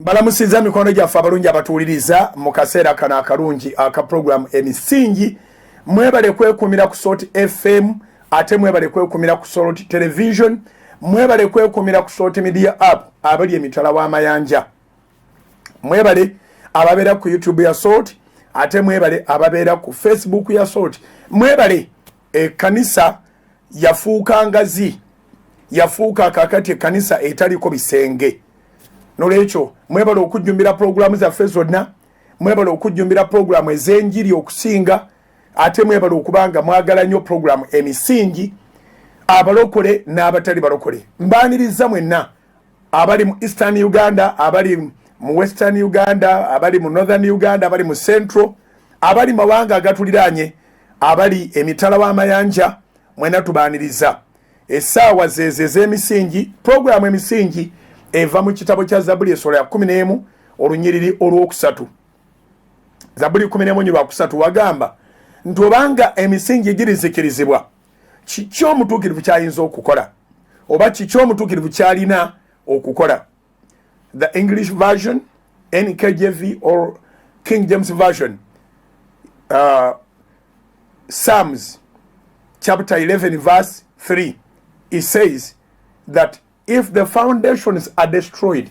Balamusiza mikono gyaffe abalungi abatuuliriza mu kaseera kano akalungi aka program emisingi. Mwebale kwekumira ku Salt FM ate mwebale kwekumira ku Salt Television, mwebale kwekumira ku Salt Media App abali emitala w'amayanja, mwebale ababeera ku YouTube ya Salt ate mwebale ababeera ku Facebook ya Salt. Mwebale kanisa yafuuka ngazi, yafuuka kakati kanisa etaliko bisenge. Nolwekyo mwebale okujjumbira programu zaffe zonna, mwebale okujjumbira programu ez'enjiri okusinga, ate mwebale okubanga mwagala nnyo programu emisingi, abalokole n'abatali balokole. Mbaaniriza mwenna abali mu Eastern Uganda, abali mu Western Uganda, abali mu Northern Uganda, abali mu Central, abali mawanga agatuliraanye, abali emitala w'amayanja, mwena tubaaniriza. Essaawa z'emisingi, programu emisingi eva mu kitabo kya Zabuli essula ya 11 olunyiriri olwokusatu. Zabuli 11 olwokusatu wagamba nti obanga emisingi girizikirizibwa, kiki omutuukirivu kyayinza okukola, oba kiki omutuukirivu kyalina okukola. The English version, NKJV or King James version, Psalms chapter 11 verse 3, it says that if the foundations are destroyed,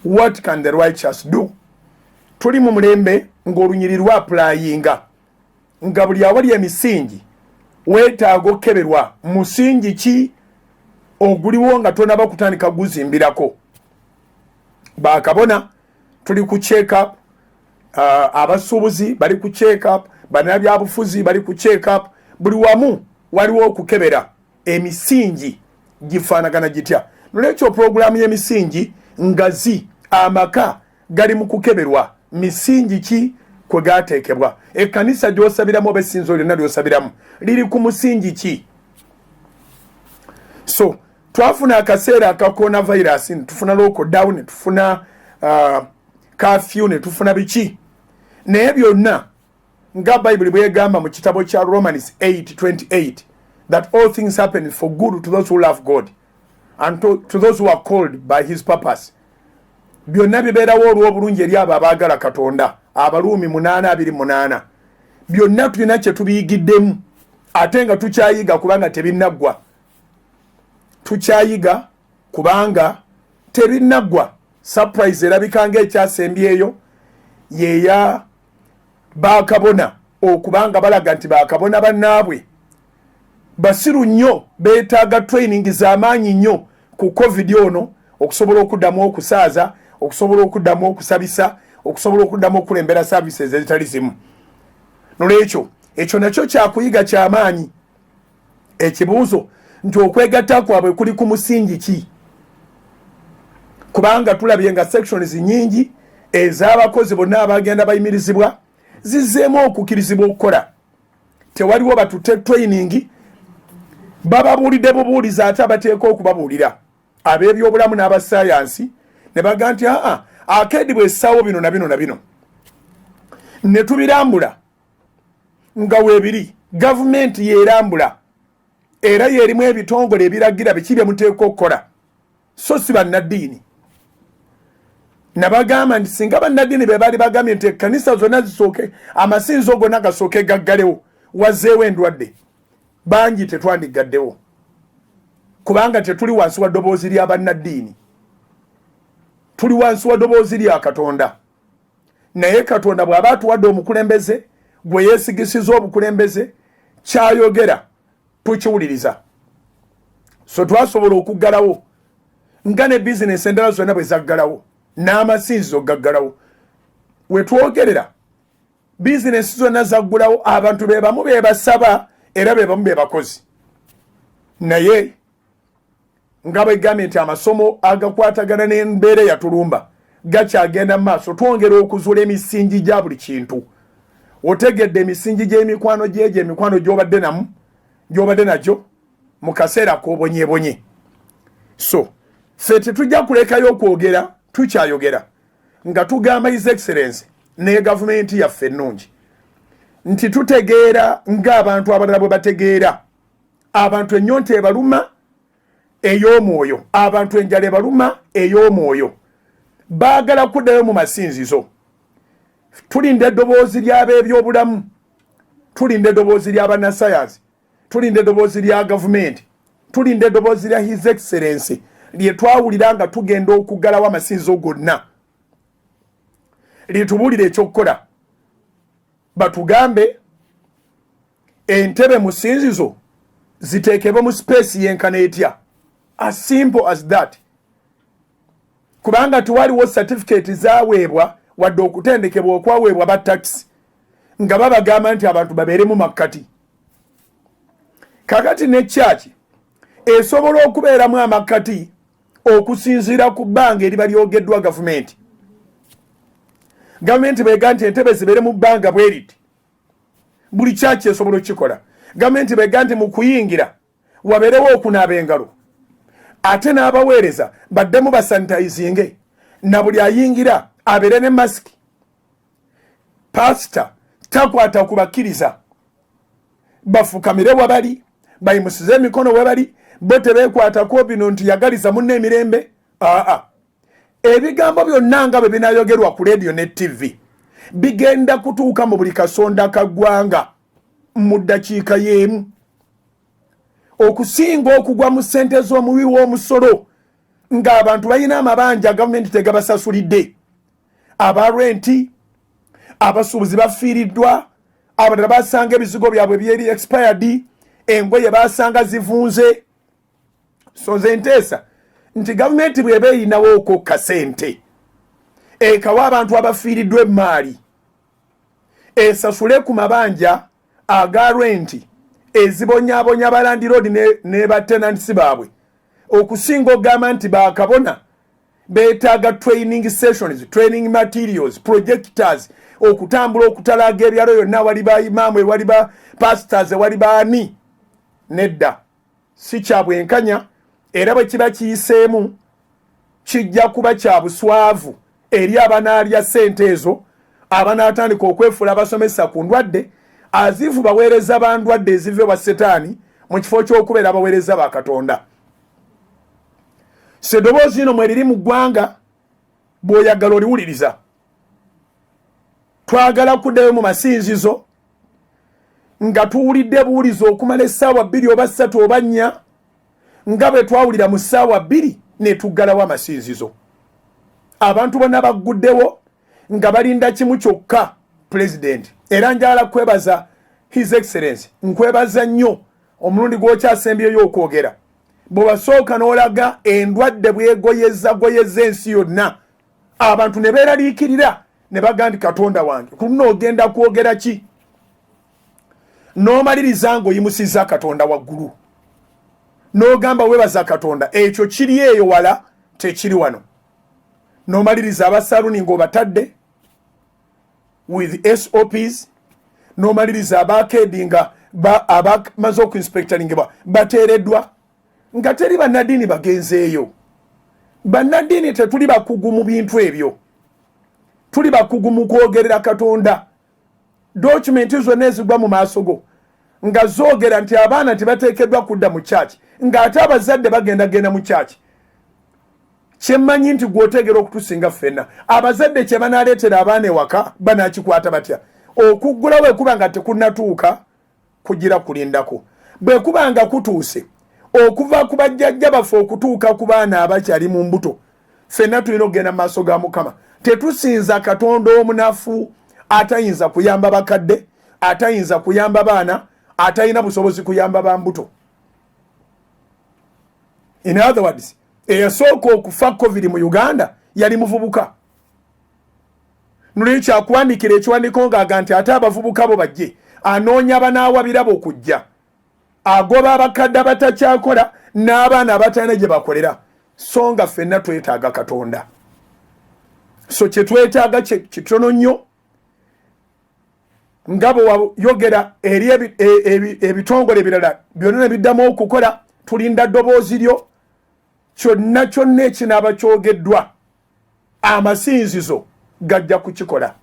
what can the righteous do? Tuli mu mulembe ng'olunyiriri lwaplayinga nga buli awali emisingi weetaaga okkeberwa musingi ki oguliwo nga tonaba kutandika guzimbirako. Bakabona tuli ku check up, abasuubuzi bali ku check up, bannabyabufuzi bali ku check up, buli wamu waliwo okukebera emisingi gifaanagana gitya. Nolwekyo programu y'emisingi ngazi, amaka gali mu kukeberwa misingi ki kwe gaateekebwa. Ekkanisa gy'osabiramu oba essinzo lyonna ly'osabiramu liri ku musingi ki? So twafuna akaseera aka coronavirus, tufuna lockdown, ne tufuna curfew, ne tufuna biki, naye byonna nga Bayibuli bw'egamba mu kitabo kya Romans 8:28 that all things happen for good to those who love God and to those who are called by his purpose. Byonna bibeerawo olw'obulungi eri abo abaagala Katonda. Abaruumi 8:28. Byonna tulina kye tubiyigiddemu ate nga tukyayiga kubanga tebinnaggwa. Tukyayiga kubanga tebinnaggwa. Surprise erabika ng'ekyasembyeyo yeya bakabona okubanga balaga nti bakabona bannaabwe basiru nnyo, beetaaga training z'amaanyi nnyo ku COVID ono okusobola okuddamu okusaaza, okusobola okuddamu okusabisa, okusobola okuddamu okulembera services ezitali zimu. Nolwekyo ekyo nakyo kyakuyiga ky'amaanyi. Ekibuuzo nti okwegatta kwabwe kuli ku musingi ki? Kubanga tulabye nga sections nnyingi ez'abakozi bonna abagenda bayimirizibwa zizzeemu okukkirizibwa okukola. Tewaliwo batute training, bababuulidde bubuuliza ate abateeka okubabuulira ab'ebyobulamu n'abasayansi ne baga nti akeedi bw'essaawo bino na bino na bino, ne tubirambula nga weebiri. Gavumenti yeerambula era yeerimu ebitongole ebiragira biki bye muteeka okukola, so si bannaddiini. Nabagamba nti singa bannaddiini be baali bagambye nti ekkanisa zonna zisooke, amasinzo gonna gasooke gaggalewo, wazzeewo endwadde bangi tetwandigaddewo kubanga tetuli wansi wa ddoboozi lya bannaddiini, tuli wansi wa ddoboozi lya Katonda. Naye Katonda bw'aba atuwadde omukulembeze gwe yeesigisiza obukulembeze, kyayogera tukiwuliriza. So twasobola okuggalawo nga ne bizinesi endala zonna bwe zaggalawo n'amasinzizo gaggalawo. We twogerera bizinesi zonna zaggulawo, abantu be bamu be basaba era be bamu be bakozi. Naye nga bwegambye nti amasomo agakwatagana n'embeera yatulumba gakyagenda mu maaso, twongera okuzuula emisingi gya buli kintu. Otegedde emisingi gy'emikwano gyegyo, emikwano gy'obadde nagyo mu kaseera k'obonyebonye. So ffe tetujja kulekayo okwogera, tukyayogera nga tugamba His Excellency ne gavumenti yaffe ennungi nti tutegeera ng'abantu abalala bwe bategeera. Abantu ennyonta ebaluma ey'omwoyo, abantu enjala ebaluma ey'omwoyo, baagala kuddayo mu masinzizo. Tulinde eddoboozi ly'abeebyobulamu, tulinde eddoboozi ly'abannasayansi, tulinde eddoboozi lya gavumenti, tulinde eddoboozi lya his excellency lye twawulira nga tugenda okuggalawo amasinzizo gonna. Litubuulire ekyokukola, batugambe entebe mu ssinzizo ziteekebwe mu space yenkana etya. As simple as that. Kubanga tuwaliwo certificate zaweebwa wadde okutendekebwa okwaweebwa ba taxi nga babagamba nti abantu babeere mu makkati. Kakati ne church esobola okubeeramu amakkati okusinziira ku bbanga eriba lyogeddwa gavumenti. Gavumenti beega nti entebe zibeere mu bbanga bwe riti. Buli church esobola okikola. Gavumenti beega nti mu kuyingira wabeerewo okunaaba engalo. Ate n'abaweereza baddemu basanitizinge na buli ayingira abeere ne masiki. Pasita takwata ku bakkiriza bafukamire wabali, bayimusize emikono webali, bo tebeekwatako bino nti yagaliza munne emirembe. Ebigambo byonna nga bwe binayogerwa ku radio ne TV bigenda kutuuka mu buli kasonda ka ggwanga mu ddakiika y'emu. Okusinga okugwa mu ssente z'omuwi w'omusolo ng'abantu balina amabanja gavumenti tegabasasulidde. Abarenti, abasuubuzi bafiiriddwa, abalala basanga ebizigo byabwe byeri expired, engoye basanga zivunze. So nze nteesa nti gavumenti bw'eba erinawo okokka ssente ekawa abantu abafiiriddwa emmaali, esasule ku mabanja aga renti ezibonyaabonya balandiroodi ne batenansi baabwe, okusinga okugamba nti bakabona beetaaga training sessions, training materials, projectors, okutambula okutalaaga ebyalo yonna, wali ba imaamu, ewali ba pastors, ewali baani. Nedda, si kya bwenkanya, era bwe kiba kiyiseemu kijja kuba kya buswavu eri abanaalya ssente ezo, abanaatandika okwefuula abasomesa ku ndwadde, azifu baweereza ba ndwadde ezive wa setaani mu kifo ky'okubeera abaweereza ba Katonda. Seddoboozi lino mwe liri mu ggwanga bw'oyagala oliwuliriza. Twagala kuddayo mu masinzizo nga tuwulidde buwulizi okumala essaawa 2 oba 3 oba 4 nga bwe twawulira mu ssaawa 2 ne tuggalawo amasinzizo. Abantu bonna bagguddewo nga balinda kimu kyokka, President. Era njala kwebaza His Excellency, nkwebaza nnyo omulundi gw'okyasembyeyo okwogera. Bwe basooka n'olaga endwadde bwegoyeza ensi yonna, abantu ne beeraliikirira ne bagamba nti Katonda wange kuno ogenda kwogera ki? N'omaliriza ng'oyimusizza Katonda waggulu, n'ogamba weebaza Katonda, ekyo kiri eyo wala tekiri wano. N'omaliriza abasaluni ng'obatadde with SOPs, n'omaliriza abakeedi nga abamaze okuinspectoringibwa bateereddwa, nga teri bannaddiini bagenzeeyo. Bannaddiini tetuli bakugu mu bintu ebyo, tuli bakugu mu kwogerera Katonda. Documenti zonna ezigwa mu maaso go nga zoogera nti abaana tebateekeddwa kudda mu kyaki, ng'ate abazadde bagendagenda mu kyaki. Kyemmanyi nti gw'oteegera okutusinga ffenna, abazadde kye banaaleetera abaana ewaka banaakikwata batya? Okuggulawo bwekuba nga tekunnatuuka kugira kulindako, bwekuba nga kutuuse okuva ku bajjajja baffe okutuuka ku baana abakyali mu mbuto, ffenna tulina okugenda mu maaso ga Mukama. Tetusinza Katonda omunafu atayinza kuyamba bakadde, atayinza kuyamba baana, atayina busobozi kuyamba ba mbuto. In other words, eyasooka okufa COVID mu Uganda yali muvubuka. Nuli kyakuwandikira ekiwandiko ng'aga nti ate abavubuka bo bajje, anoonya banaawabirabo okujja, agoba abakadde abatakyakola n'abaana abatalina gye bakolera. So nga ffenna twetaaga Katonda. So kye twetaaga kitono nnyo, nga bwe wayogera eri ebitongole ebirala byonna ne biddamu okukola. Tulinda ddoboozi lyo, kyonna ekinaaba kyogeddwa amasinzizo gajja kukikola.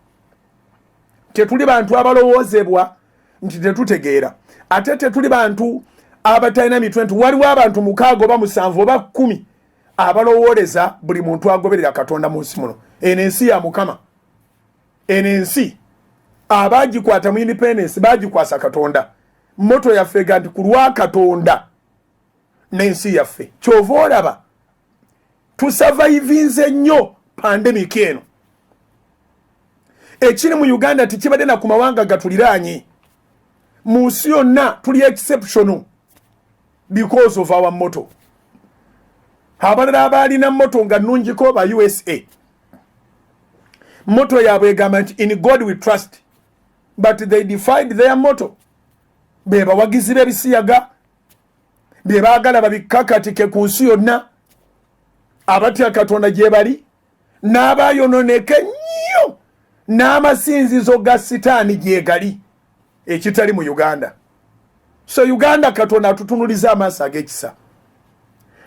Tetuli bantu abalowoozebwa nti tetutegeera, ate tetuli bantu abatalina mitwe nti waliwo abantu 6 oba 7 oba 10 abalowoleza buli muntu agoberera Katonda mu nsi muno. Ensi ya Mukama. Ensi abagikwata mu independence bagikwasa Katonda. Moto yaffe ganti kulwa Katonda n'ensi yaffe. Kyova olaba tusurvivinze nnyo pandemic eno. Ekiri mu Uganda tikibadde na ku mawanga gatuliraanye. Mu nsi yonna tuli exceptional because of our motto. Abalala abalina motto nga nnungiko ba USA. Motto yabwe egamba nti in God we trust, but they defied their motto. Be bawagizi b'ebisiyaga, be baagala babikakatike ku nsi yonna, abatya Katonda gye bali, n'abayononeka nnyo n'amasinzizo ga sitaani gye gali ekitali mu Uganda. So Uganda Katonda atutunuliza amaaso ag'ekisa.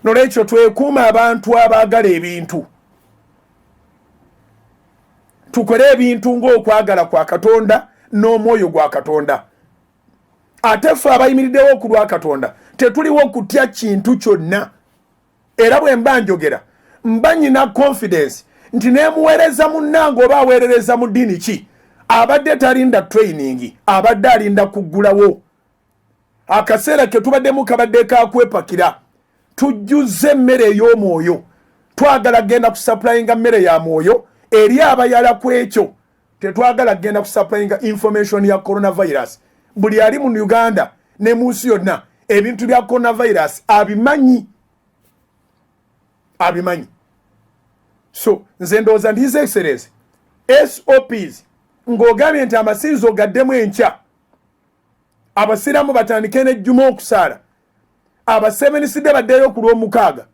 Nolwekyo twekuuma abantu abaagala ebintu. Tukole ebintu ng'okwagala kwa Katonda n'omwoyo gwa Katonda. Ate ffe abayimiriddewo ku lwa Katonda tetuliwo kutya kintu kyonna. Era bwe mba njogera mba nyina confidence nti neemuweereza munnange oba aweerereza mu ddiini ki abadde talinda training, abadde alinda kuggulawo. Akaseera ke tubaddemu kabadde kakwepakira. Tujjuze emmere ey'omwoyo. Twagala genda kusupplyinga mmere ya mwoyo eri abayala ku ekyo. Tetwagala genda kusupplyinga information ya coronavirus. Buli ali mu Uganda ne mu nsi yonna ebintu bya coronavirus abimanyi. So nze ndowooza ndi His Excellency SOPs ng'ogambye nti amasinzo gaddemu enkya. Abasiraamu batandike n'ejjuma okusaala. Abaseminsidde baddeyo ku lw'omukaaga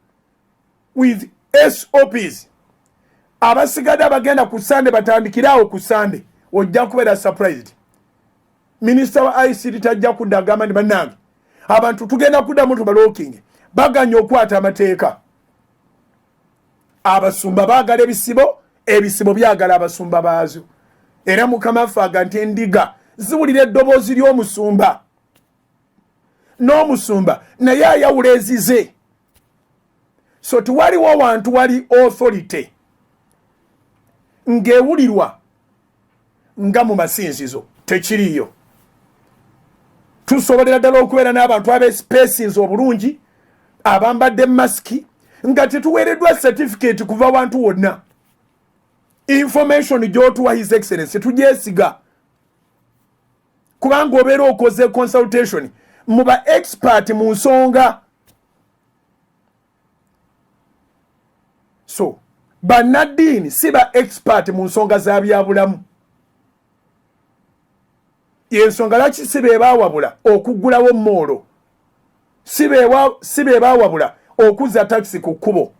with SOPs. Abasigadde abagenda ku Sande batandikirawo ku Sande. Ojja kubeera surprised. Minisita wa ICT tajja kudda agamba nti bannange abantu tugenda kuddamu tubalookinge baganya okwata amateeka. Abasumba baagala ebisibo byagala abasumba baazo. Era Mukama faaga nti endiga ziwulira eddoboozi ly'omusumba. N'omusumba naye ayawula ezize. So tiwaliwo wantu wali authority ng'ewulirwa nga mu masinzizo tekiriyo. Tusobolera ddala okubeera n'abantu ab'espacings obulungi abambadde masiki nga tetuweereddwa certificate kuva wantu wonna. Information gy'otuwa His Excellency tugyesiga. Kubanga obeera okoze consultation muba expert mu nsonga. So bannaddiini si ba expert mu nsonga za byabulamu. Yensonga laki si be baawabula okuggulawo moolo, si be baawabula okuzza taxi ku kkubo,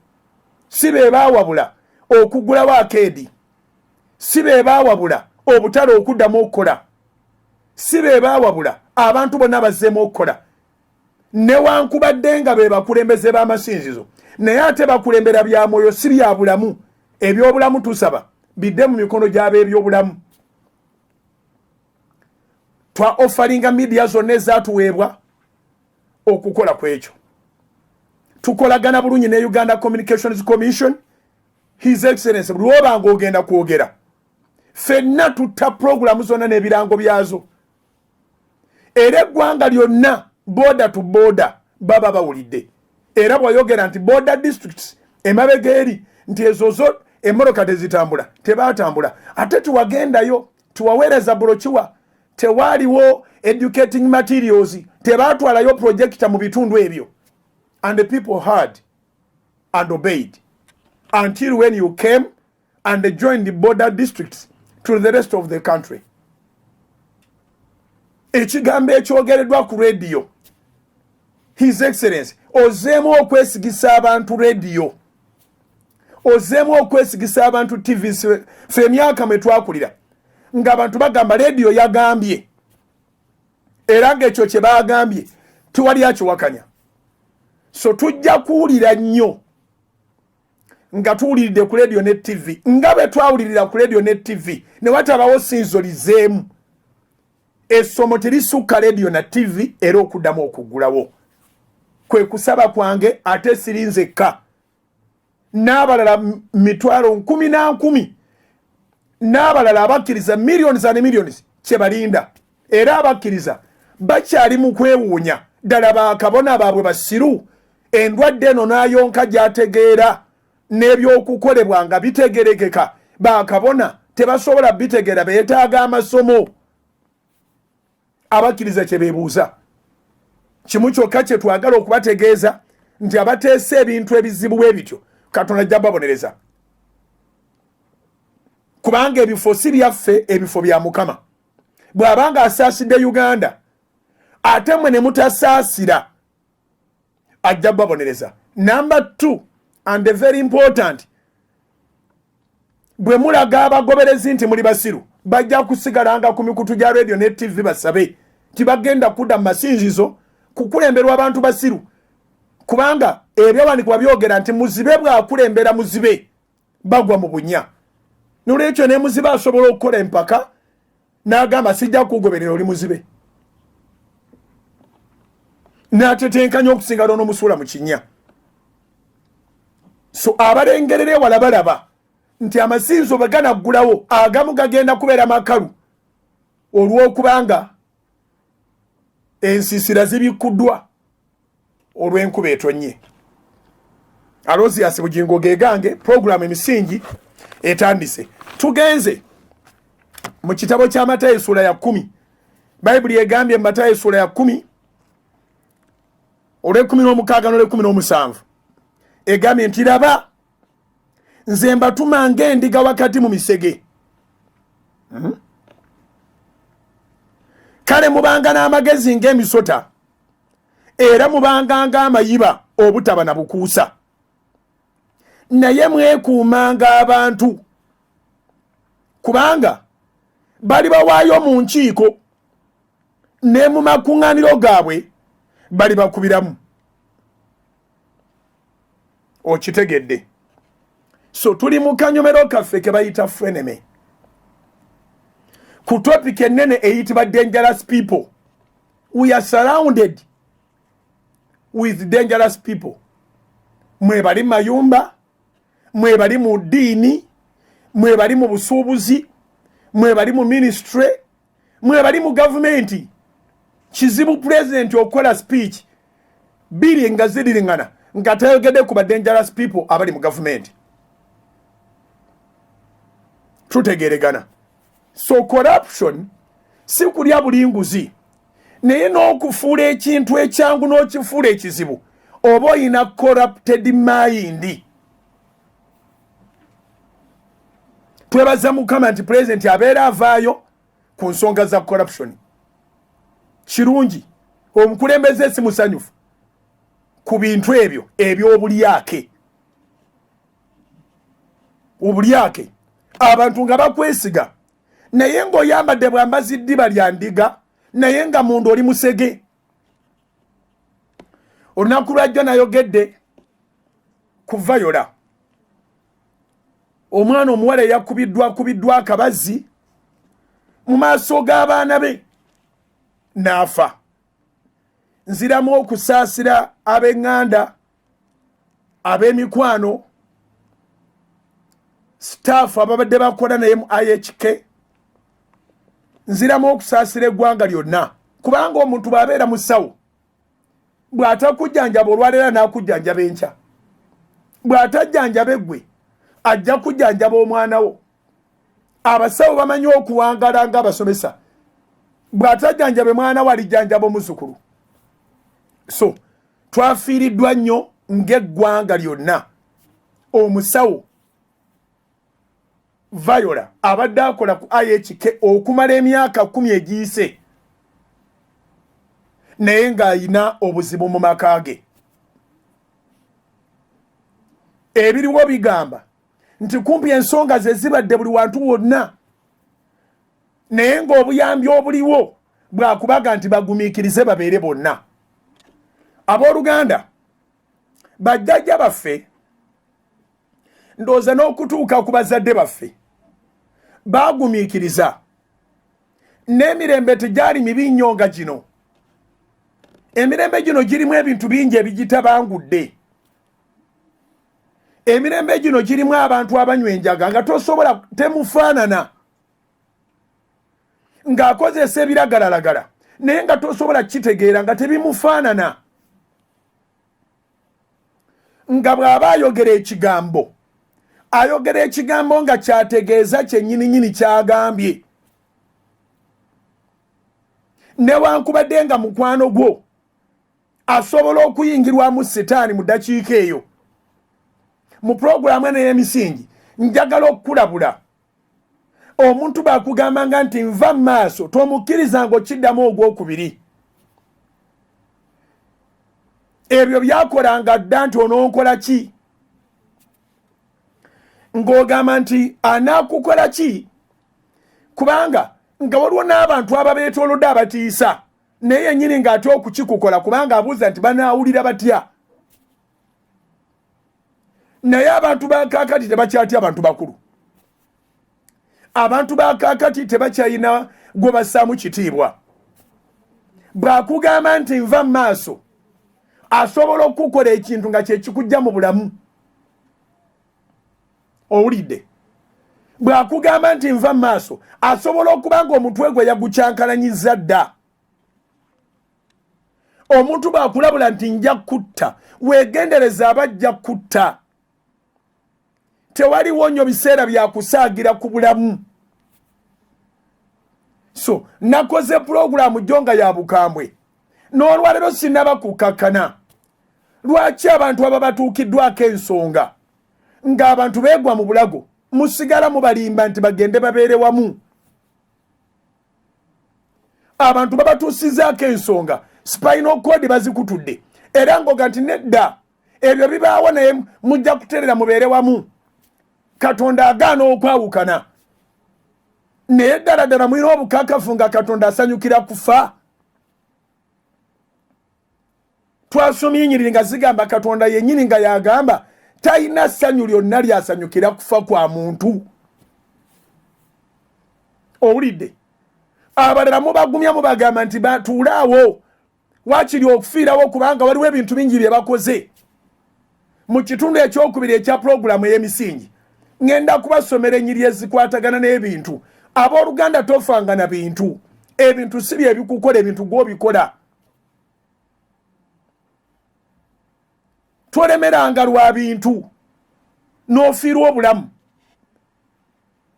si be baawabula okuggulawo akeedi, si be baawabula obutale okuddamu okukola, si be baawabula abantu bonna bazzeemu okukola. Newankubadde nga be bakulembeze b'amasinzizo naye ate bakulembera bya mwoyo si bya bulamu. Ebyobulamu tusaba bidde mu mikono gy'ab'ebyobulamu. Twa offeringa media zonna ezatuweebwa okukola kwekyo. Tukolagana bulungi ne Uganda Communications Commission. His Excellency buli obanga ogenda kwogera ffenna tutta programu zonna n'ebirango byazo. Era eggwanga lyonna border to border baba bawulidde. Era bw'ayogera nti border districts emabega eri nti ezo zo emmoloka tezitambula tebaatambula. Ate tuwagendayo tuwaweereza bulokiwa tewaliwo educating materials tebaatwalayo projector mu bitundu ebyo. And the people heard and obeyed until when you came and joined the border districts to the rest of the country. Ekigambo ekyogereddwa ku radio His Excellency ozeemu okwesigisa abantu radio, ozeemu okwesigisa abantu TV. Ffe emyaka mwe twakulira ng'abantu bagamba radio yagambye era ng'ekyo kye baagambye tiwali akiwakanya. So tujja kuwulira nnyo nga tuwuliridde ku radio ne TV nga bwe twawulirira ku radio ne TV ne watabawo sinzo lizeemu. Essomo terisukka radio na TV era okuddamu okuggulawo. Kwe kusaba kwange ate sirinzekka. n'abalala mitwalo 10,000 n'abalala abakkiriza millions and millions kyebalinda era abakkiriza bakyali mu kwewuunya ddala bakabona baabwe basiru endwadde eno n'ayonka gy'ategeera n'ebyokukolebwa nga bitegerekeka bakabona tebasobola bitegeera beetaaga amasomo abakkiriza kye beebuuza kimu kyokka kye twagala okubategeeza nti abateesa ebintu ebizibu bwe bityo Katonda ajja babonereza kubanga ebifo si byaffe ebifo bya Mukama bw'abanga asaasidde Uganda ate mwe ne mutasaasira ajja babonereza. Number 2 and very important, bwe mulaga abagoberezi nti muli basiru bajja kusigalanga ku mikutu gya radio ne TV basabe tibagenda kudda masinzizo kukulemberwa abantu basiru kubanga ebyawandiikibwa byogera nti muzibe bwakulembera muzibe bagwa mu bunya n'olwekyo ne muzibe asobola okukola empaka n'agamba sijja kugoberera oli muzibe n'atetenkanya okusinga n'omusuula mu kinnya. So abalengerere wala balaba nti amasinzo baganaggulawo agamu gagenda kubeera makalu olw'okubanga ensisira zibikuddwa olw'enkuba etonnye. Alozias Bugingo gegange program emisingi etandise. Tugenze mu kitabo kya Matayo sura ya 10. Bayibuli egambye Matayo sura ya 10 olw'ekumi n'olw'ekumi n'omusanvu egambye nti raba nze mbatuma ng'endiga wakati mu misege. Kale mubanga n'amagezi ng'emisota era mubanga ng'amayiba obutaba na bukuusa naye mwekuumanga abantu kubanga bali bawaayo mu nkiiko ne mu makuŋŋaaniro gaabwe bali bakubiramu. Okitegedde. So tuli mu kanyomero kaffe ke bayita frenemy ku topic ennene eyitibwa dangerous people. We are surrounded with dangerous people. Mwe bali mayumba, mwe bali mu ddiini, mwe bali mu busuubuzi, mwe bali mu ministry, mwe bali mu government. Kizibu president okola speech biri nga ziriringana nga tayogedde ku ba dangerous people abali mu government. Tutegeregana. So corruption si kulya bulinguzi naye n'okufuula ekintu ekyangu n'okifuula ekizibu oba oyina corrupted mind. Twebaza Mukama nti president abeera avaayo ku nsonga za corruption. Kirungi omukulembeze si musanyufu ku bintu ebyo eby'obulyake. Obulyake abantu nga bakwesiga naye ng'oyambadde bwambazi ddiba lya ndiga naye nga mundu oli musege. Olunaku lwajjo nayogedde ku Viola, omwana omuwala yakubiddwa akabazi mu maaso g'abaana be n'afa. Nziramu okusaasira ab'eŋŋanda, ab'emikwano, staff ababadde bakola naye mu IHK. Nziramu okusaasira eggwanga lyonna kubanga omuntu bw'abeera musawo bw'atakujjanjaba olwaleera n'akujjanjaba enkya, bw'atajjanjaba eggwe ajja kujjanjaba omwana wo. Abasawo bamanyi okuwangala ng'abasomesa, bw'atajjanjaba mwana we alijjanjaba omuzzukulu. So twafiiriddwa nnyo ng'eggwanga lyonna. Omusawo Viola abadde akola ku IHK okumala emyaka 10 egiyise naye ng'ayina obuzibu mu maka ge. Ebiriwo bigamba nti kumpi ensonga ze zibadde buli wantu wonna naye ng'obuyambi obuliwo bwakubaga nti bagumiikirize babeere bonna. Abooluganda, bajjajja baffe ndowooza n'okutuuka ku bazadde baffe baagumiikiriza n'emirembe tegyali mibi nnyo nga gino. Emirembe gino girimu ebintu bingi ebigitabangudde emirembe gino girimu abantu abanywenjaga nga tosobola temufaanana ng'akozesa ebiragalalagala naye nga tosobola kitegeera nga tebimufaanana nga bw'aba ayogera ekigambo ayogera ekigambo nga kyategeeza kyennyininyini kyagambye newankubadde nga mukwano gwo asobola okuyingirwamu setaani mu ddakiika eyo mu puroguramu eno ey'emisingi njagala okukulabula omuntu bakugambanga nti nva mu maaso tomukkirizanga okiddamu ogwokubiri ebyo byakolanga dda nti ononkola ki ng'ogamba nti anaakukola ki kubanga nga waliwo n'abantu ababeetoolodde abatiisa naye yennyini ng'ate okukikukola kubanga abuuza nti banaawulira batya naye abantu bakakati tebakyatya abantu bakulu abantu bakakati tebakyayina gwe bassaamu kitiibwa bw'akugamba nti nva mu maaso asobola okukola ekintu nga kyekikujja mu bulamu owulidde bw'akugamba nti nva mu maaso asobola okuba nga omutwe gwe yagukyankalanyiza dda omuntu bw'akulabula nti nja kutta weegendereza abajja kutta tewaliwo nnyo biseera byakusaagira ku bulamu so nakoze puroguramu jjo nga ya bukambwe n'olwaleero sinaba kukakkana lwaki abantu aba batuukiddwako ensonga ng'abantu beegwa mu bulago musigala mubalimba nti bagende babeere wamu abantu babatuusizaako ensonga spinal cord bazikutudde era ngoga nti nedda ebyo bibaawo naye mujja kuterera mubeere wamu katonda agaana okwawukana naye ddala mulina obukakafu nga katonda asanyukira kufa twasomye ennyiriri nga zigamba katonda yennyini nga yagamba talina ssanyu lyonna lyasanyukira kufa kwa muntu owulidde abalala mubagumya mubagamba nti batuulaawo waakiri okufiirawo kubanga waliwo ebintu bingi bye bakoze mu kitundu ekyokubiri ekya puroguramu ey'emisingi ngenda kubasomera ennyiriri ezikwatagana n'ebintu abooluganda tofanga na bintu ebintu si bye bikukola ebintu gw'obikola tolemeranga lwa bintu n'ofiirwa obulamu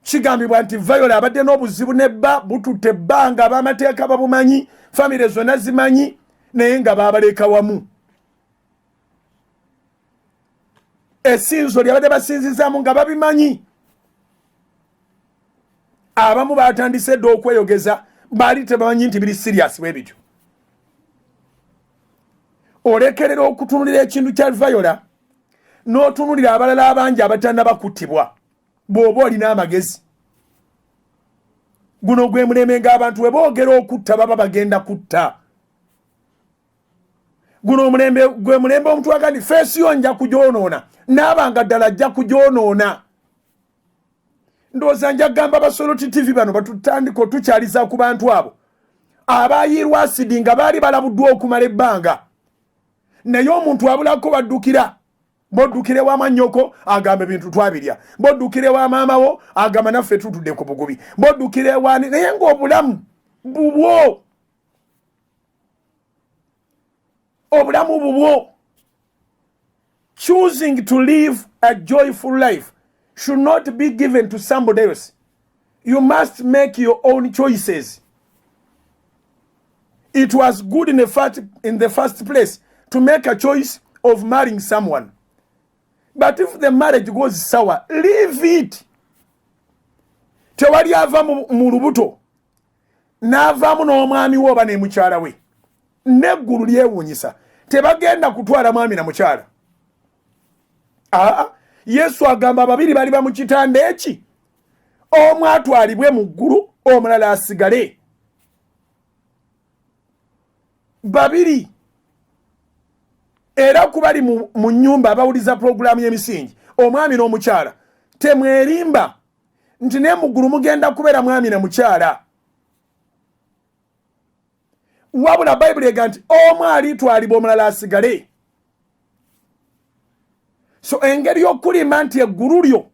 kigambibwa nti Viola abadde n'obuzibu nebba bututte ebbanga ab'amateeka babumanyi famire zonna zimanyi naye nga baabaleka wamu essinzo lyabadde basinzizaamu nga babimanyi abamu batandise dde okweyogeza baali tebamanyi nti biri siriasi bwe bityo olekerera okutunulira ekintu kya Viola n'otunulira abalala abangi abatannaba kuttibwa bw'oba olina amagezi guno gwe muleme ng'abantu bwe boogera okutta baba bagenda kutta guno gwe mulembe omuntu agandi feesi yo nja kugyonoona n'abanga ddala ajja kugyonoona ndowooza nja kugamba Basoloti TV bano batutandika otukyaliza ku bantu abo abaayiirwa asidi nga baali balabuddwa okumala ebbanga naye omuntu abulako baddukira boddukire wa mannyoko agamba ebintu twabirya boddukire wa maamawo agamba naffe tutudde ku bugubi boddukire wani naye ng'obulamu bubwo obulamu bubwo choosing to live a joyful life should not be given to somebody else. You must make your own choices. It was good in the first place to make a choice of marrying someone. But if the marriage goes sour, leave it. Tewali ava mu lubuto n'avaamu n'omwami we oba ne mukyala we n'eggulu lyewuunyisa tebagenda kutwala mwami na mukyala. Yesu agamba ababiri baliba mu kitanda eki omu atwalibwe mu ggulu omulala asigale babiri. Era kubali mu nnyumba abawuliza puroguramu y'emisingi omwami n'omukyala temwerimba nti ne mu ggulu mugenda kubeera mwami na mukyala wabula bayibuli ega nti omu alitwalibwa omulala asigale. so engeri y'okulima nti eggulu lyo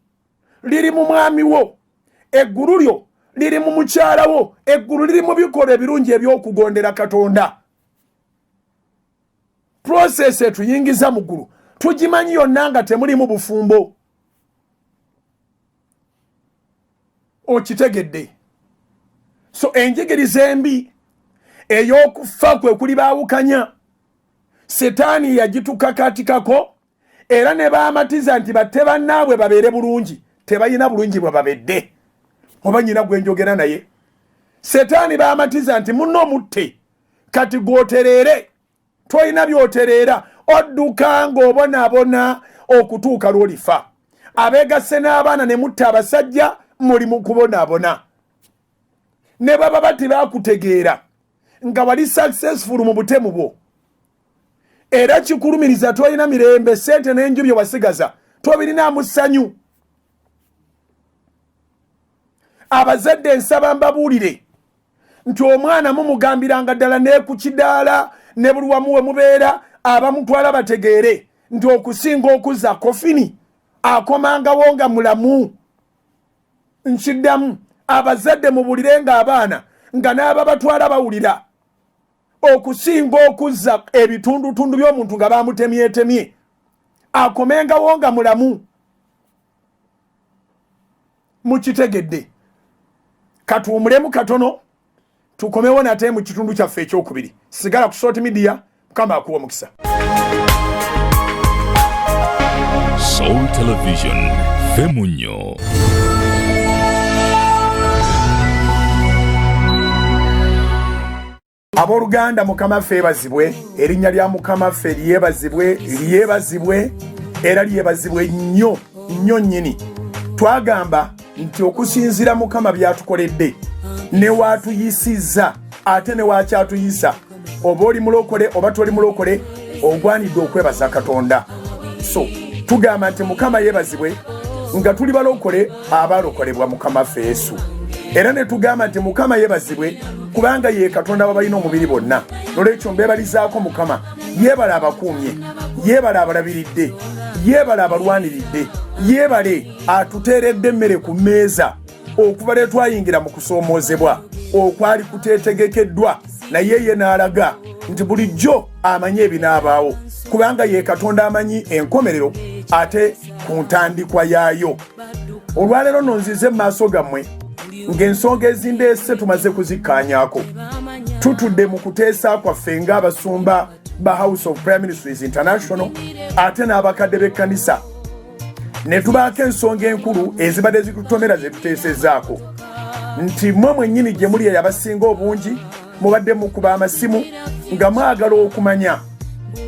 liri mu mwami wo, eggulu lyo liri mu mukyala wo, eggulu liri mu bikolwa ebirungi eby'okugondera Katonda. Process etuyingiza mu ggulu tugimanyi yonna nga temulimu bufumbo. Okitegedde? So enjigiriza embi ey'okufa kwe kuli baawukanya, Setaani yagitukakatikako era ne baamatiza nti batte bannaabwe babeere bulungi, tebalina bulungi bwe babedde. Oba nyina gwe njogera naye. Setaani baamatiza nti munno mutte kati gwotereere, toyina byotereera, odduka ng'obonaabona okutuuka lw'olifa. Abeegasse n'abaana ne mutta abasajja muli mu kubonaabona. Ne baba bati baakutegeera nga wali successful mu butemu bwo, era kikulumiriza toyina mirembe, sente n'enju bye wasigaza tobirinamu ssanyu. Abazadde nsaba mbabuulire nti omwana mumugambiranga ddala ne ku kidaala ne buli wamu we mubeera abamutwala bategeere nti okusinga okuzza kofini akomangawo nga mulamu. Nkiddamu, abazadde mubuulirenga abaana nga n'aba batwala bawulira, okusinga okuzza ebitundutundu by'omuntu nga bamutemyetemye akomengawo nga mulamu. Mukitegedde? Katuwumulemu katono tukomewo nate mu kitundu kyaffe ekyokubiri. Sigala ku Salt Media, Mukama akuwa omukisa. Soul Television, Femunyo. Abooluganda Mukama ffe yeebazibwe, erinnya lya Mukama ffe lyebazibwe era lyebazibwe nnyo nnyo nnyini. Twagamba nti okusinziira Mukama byatukoledde ne waatuyisizza ate ne waakyatuyisa, oba oli mulokole oba toli mulokole, ogwanidde okwebaza Katonda. So tugamba nti Mukama yeebazibwe nga tuli balokole abalokolebwa Mukama ffe Yesu, era ne tugamba nti Mukama yeebazibwe kubanga ye Katonda w'abalina omubiri bonna. Nolwekyo mbeebalizaako Mukama, yeebala abakuumye, yeebala abalabiridde, yeebala abalwaniridde, yeebale atuteeredde emmere ku mmeeza okuva lwe twayingira mu kusoomoozebwa okwali kuteetegekeddwa, naye ye n'alaga nti bulijjo amanyi ebinaabaawo kubanga ye Katonda amanyi enkomerero ate ku ntandikwa yaayo. Olwaleero nno nzize mu maaso gammwe ng'ensonga ezindeese tumaze kuzikkaanyaako. Tutudde mu kuteesa kwaffe ng'abasumba ba House of Prayer Ministries International ate n'abakadde b'ekkanisa, ne tubaako ensonga enkulu ezibadde zitutomera ze tuteesezzaako, nti mmwe mwennyini gye muli abasinga obungi mubadde mukuba amasimu nga mwagala okumanya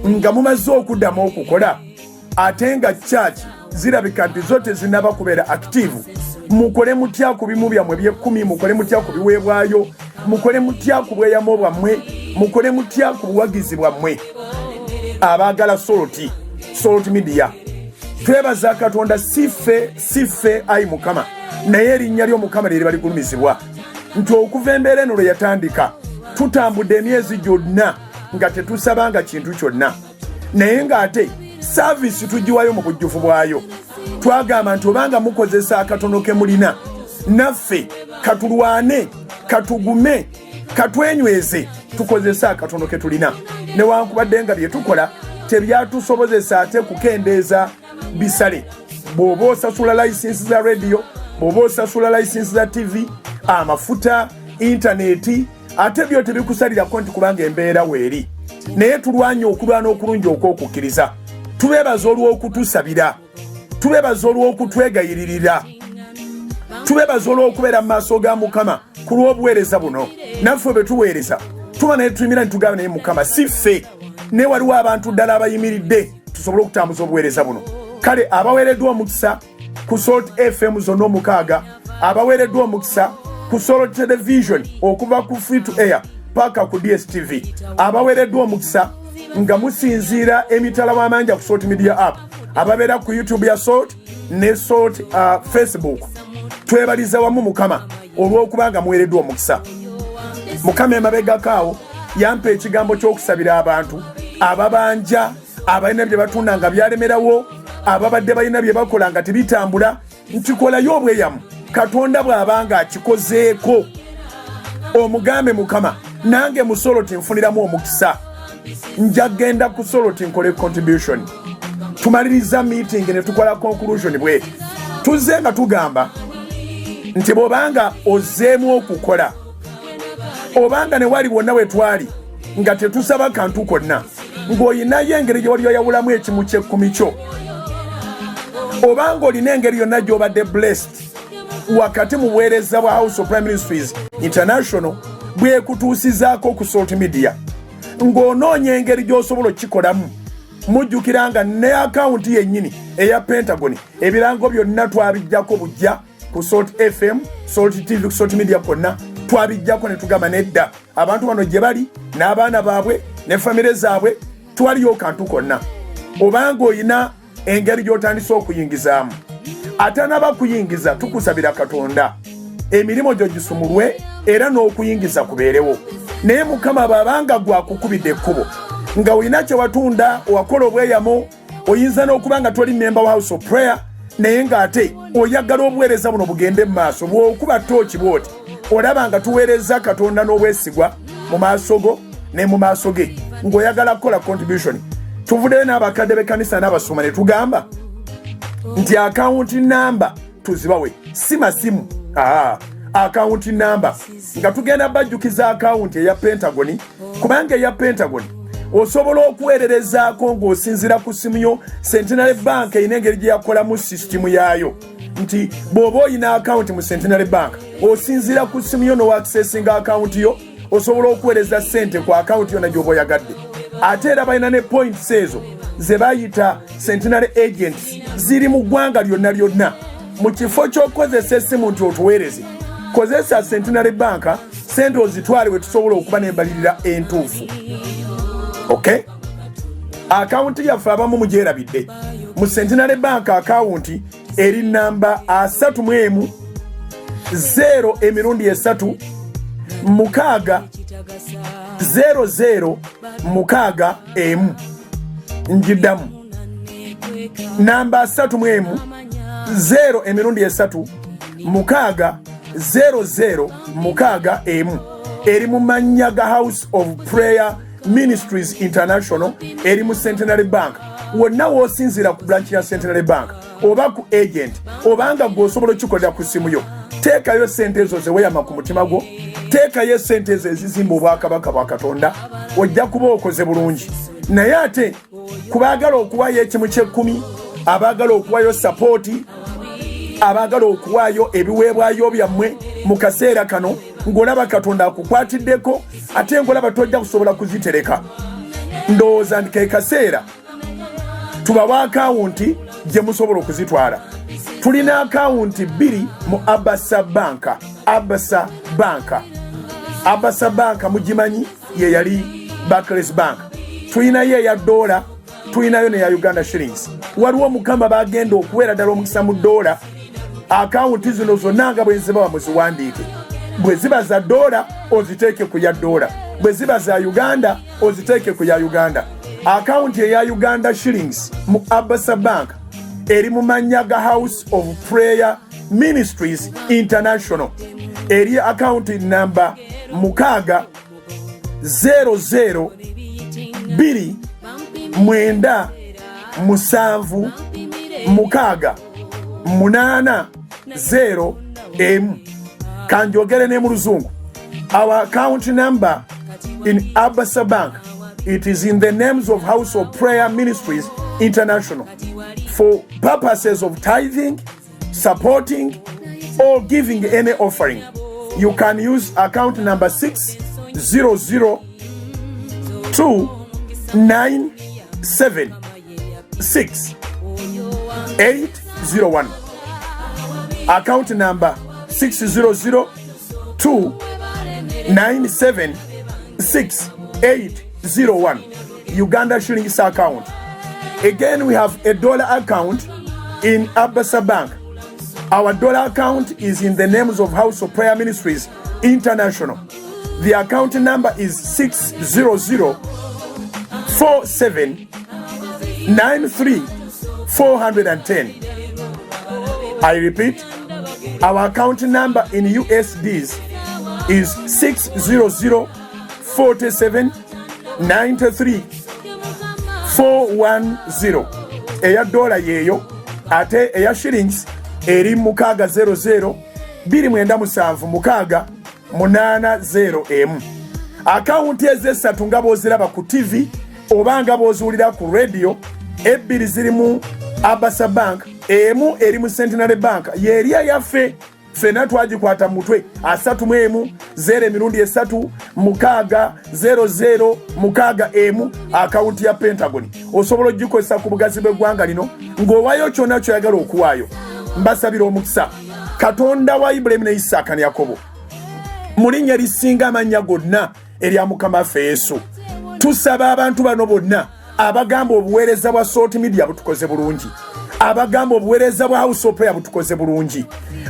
nga mumaze okuddamu okukola ate nga church zirabika nti zo tezinnaba kubeera active. Mukole mutya ku bimu byammwe by'ekkumi, mukole mutya ku biweebwayo, mukole mutya ku bweyamo bwammwe, mukole mutya ku buwagizi bwammwe. Abaagala Salt Media, twebaza Katonda, siffe ayi Mukama, naye erinnya ly'Omukama lye liba ligulumizibwa, nti okuva embeera eno lwe yatandika tutambudde emyezi gyonna nga tetusabanga kintu kyonna, naye ng'ate saavisi tugiwayo mu bujjuvu bwayo. Twagamba nti obanga mukozesa akatono ke mulina, naffe katulwane, katugume, katwenyweze, tukozesa akatono ke tulina. Newankubadde nga bye tukola tebyatusobozesa ate kukendeeza bisale. Bw'oba osasula layisinsi za radio, bw'oba osasula layisinsi za TV, amafuta, intaneti, ate byo tebikusalirako nti kubanga embeera weeri. Naye tulwanye okulwana okulungi okw'okukkiriza. Tubeebaza olw'okutusabira, tubeebaza olw'okutwegayiririra, tubeebaza olw'okubeera mu maaso ga Mukama ku lw'obuweereza buno. Naffe bwe tuweereza tuba naye tuyimira nitugamba naye Mukama si ffe, naye waliwo abantu ddala abayimiridde tusobole okutambuza obuweereza buno. Kale abaweereddwa omukisa ku Salt FM zonna 6, abaweereddwa omukisa ku Salt Television okuva ku free to air paka ku DSTV, abaweereddwa omukisa nga musinziira emitala w'amanja ku Salt Media app, ababeera ku YouTube ya Salt ne Salt Facebook. Twebaliza wamu Mukama olw'okubanga muweereddwa omukisa. Mukama emabegakaawo yampa ekigambo ky'okusabira abantu ababanja abalina bye batunda nga byalemerawo, ababadde balina bye bakola nga tebitambula nkikolayo obweyamu Katonda bw'abanga akikozeeko omugambe Mukama nange mu Soroti nfuniramu omukisa nja genda ku Soroti nkole contribution tumaliriza meeting ne tukola conclusion bwe tuzze nga tugamba nti bw'obanga ozzeemu okukola obanga ne wali wonna we twali nga tetusaba kantu konna ng'olinayo engeri gye wali oyawulamu ekimu ky'ekkumi kyo obanga olina engeri yonna gy'obadde blessed wakati mu buweereza bwa House of Prime Ministries International bwekutuusizaako ku social media ng'onoonya engeri gy'osobola okikolamu mujjukira nga ne akawunti yennyini eya Pentagon ebirango byonna twabijjako bujja ku Salt FM, Salt TV, Salt Media konna twabijjako ne tugamba nedda abantu bano gye bali n'abaana baabwe ne famire zaabwe twaliyo kantu konna obanga oyina engeri gy'otandisa okuyingizaamu atanaba kuyingiza tukusabira Katonda emirimu gyo gisumulwe era n'okuyingiza kubeerewo naye Mukama babanga gwakukubidde ekkubo nga olina kye watunda owakola obweyamo oyinza n'okuba nga toli member wa House of Prayer naye ng'ate oyagala obuweereza buno bugende mu maaso bw'okuba tooki bw'oti olaba nga tuweereza Katonda n'obwesigwa mu maaso go ne mu maaso ge ng'oyagala kukola contribution tuvuddeyo n'abakadde b'ekkanisa n'abasoma ne tugamba nti akawunti namba tuzibawe si masimu akawunti namba nga tugenda bajjukiza akawunti eya Pentagon kubanga eya Pentagon osobola okuweererezaako ng'osinzira ku simu yo Centenary Bank erina engeri gye yakolamu sisitimu yaayo nti bw'oba oyina akawunti mu Centenary Bank osinzira ku simu yo n'owakisesinga akawunti yo osobola okuweereza ssente ku akawunti yonna gy'oba oyagadde ate era balina ne points ezo ze bayita Centenary Agents ziri mu ggwanga lyonna mu kifo ky'okukozesa essimu nti otuweereze kozesa Centenary Bank ssente ozitwale we tusobola okuba n'embalirira entuufu okay akawunti yaffe abamu mugyerabidde mu Centenary Bank akawunti eri namba 31 0 3 6 00 6 njiddamu namba 31 0 3 6 00 eri mu mannya ga House of Prayer Ministries International eri mu Centenary Bank wonna w'osinzira ku branch ya Centenary Bank oba ku agent obanga gw'osobola okikolera ku simu yo teekayo ssente ezo ze weeyama ku mutima gwo teekayo ssente ezo ezizimba obwakabaka bwa Katonda ojja kuba okoze bulungi naye ate kubaagala okuwaayo ekimu ky'ekkumi abaagala okuwaayo sapooti abaagala okuwaayo ebiweebwayo byammwe mu kaseera kano ng'olaba Katonda akukwatiddeko ate ng'olaba tojja kusobola kuzitereka ndowooza nti ke kaseera tubawa akawunti gye musobola okuzitwala tulina akawunti 2 mu Abasa Bank mugimanyi ye yali Barclays Bank tulinayo eya dola tulinayo neya Uganda shillings waliwo Mukama bagenda okuweera ddala omukisa mu dola akawunti zino zonna nga bwe zibawa muziwandiike bwe ziba za dola oziteeke ku ya dola bwe ziba za Uganda oziteeke ku ya Uganda akawunti eya Uganda shillings mu Abasa Bank eri mu mannya ga House of Prayer Ministries International eri akawunti namba 6 00 2 9 7 6 8 0 M kanjogere ne mu Luzungu. Our account number in Abasa Bank, it is in the names of House of Prayer Ministries International for purposes of tithing, supporting, or giving any offering. You can use account number 6002976 account number 6002976 Uganda shillings account. Again, we have a dollar account in Abasa Bank. Our dollar account is in the names of House of Prayer Ministries International. The account number is 6004793 410. I repeat, our account number in USDs is 600-4793-410. Eya dollar yeyo ate eya shillings eri mukaga 00 297 880. Akaunti ezesatu nga boziraba ku TV obanga bozuulira ku radio, ebbiri ziri mu Abasa Bank, emu eri mu Centenary Bank. Yeria yaffe fena twagikwata mutwe 31 0 mukaga 00 mukaga emu akaunti ya Pentagon. Osobola ogikozesa ku bugazi bw'eggwanga lino ng'owayo kyonna kyoyagala okuwaayo. Mbasabira omukisa Katonda wa Ibrahim ne Isaka ne Yakobo mu linnya lisinga amannya gonna erya Mukama waffe Yesu. Tusaba abantu bano bonna abagamba obuweereza bwa Salt Media butukoze bulungi, abagamba obuweereza bwa House of Prayer butukoze bulungi,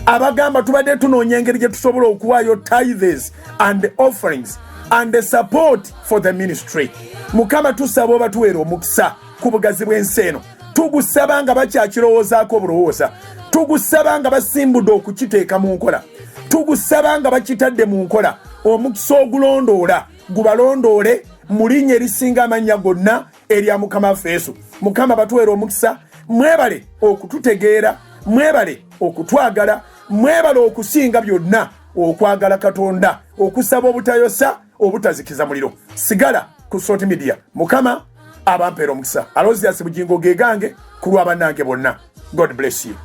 abagamba tubadde tunoonya engeri gye tusobola okuwaayo tithes and offerings and the support for the ministry. Mukama tusaba obatuweera omukisa ku bugazi bw'ensi eno. Tugusaba nga bakyakirowoozaako obulowooza, tugusaba nga basimbudde okukiteeka mu nkola, tugusaba nga bakitadde mu nkola. Omukisa ogulondoola gubalondoole mu linnya erisinga amannya gonna erya Mukama waffe Yesu. Mukama batuweera omukisa. Mwebale okututegeera, mwebale okutwagala, mwebale okusinga byonna okwagala Katonda, okusaba obutayosa, obutazikiza muliro. Sigala ku Salt Media. Mukama abampeera omukisa. Alozias bugingo ge gange ku lwa bannange bonna. God bless you.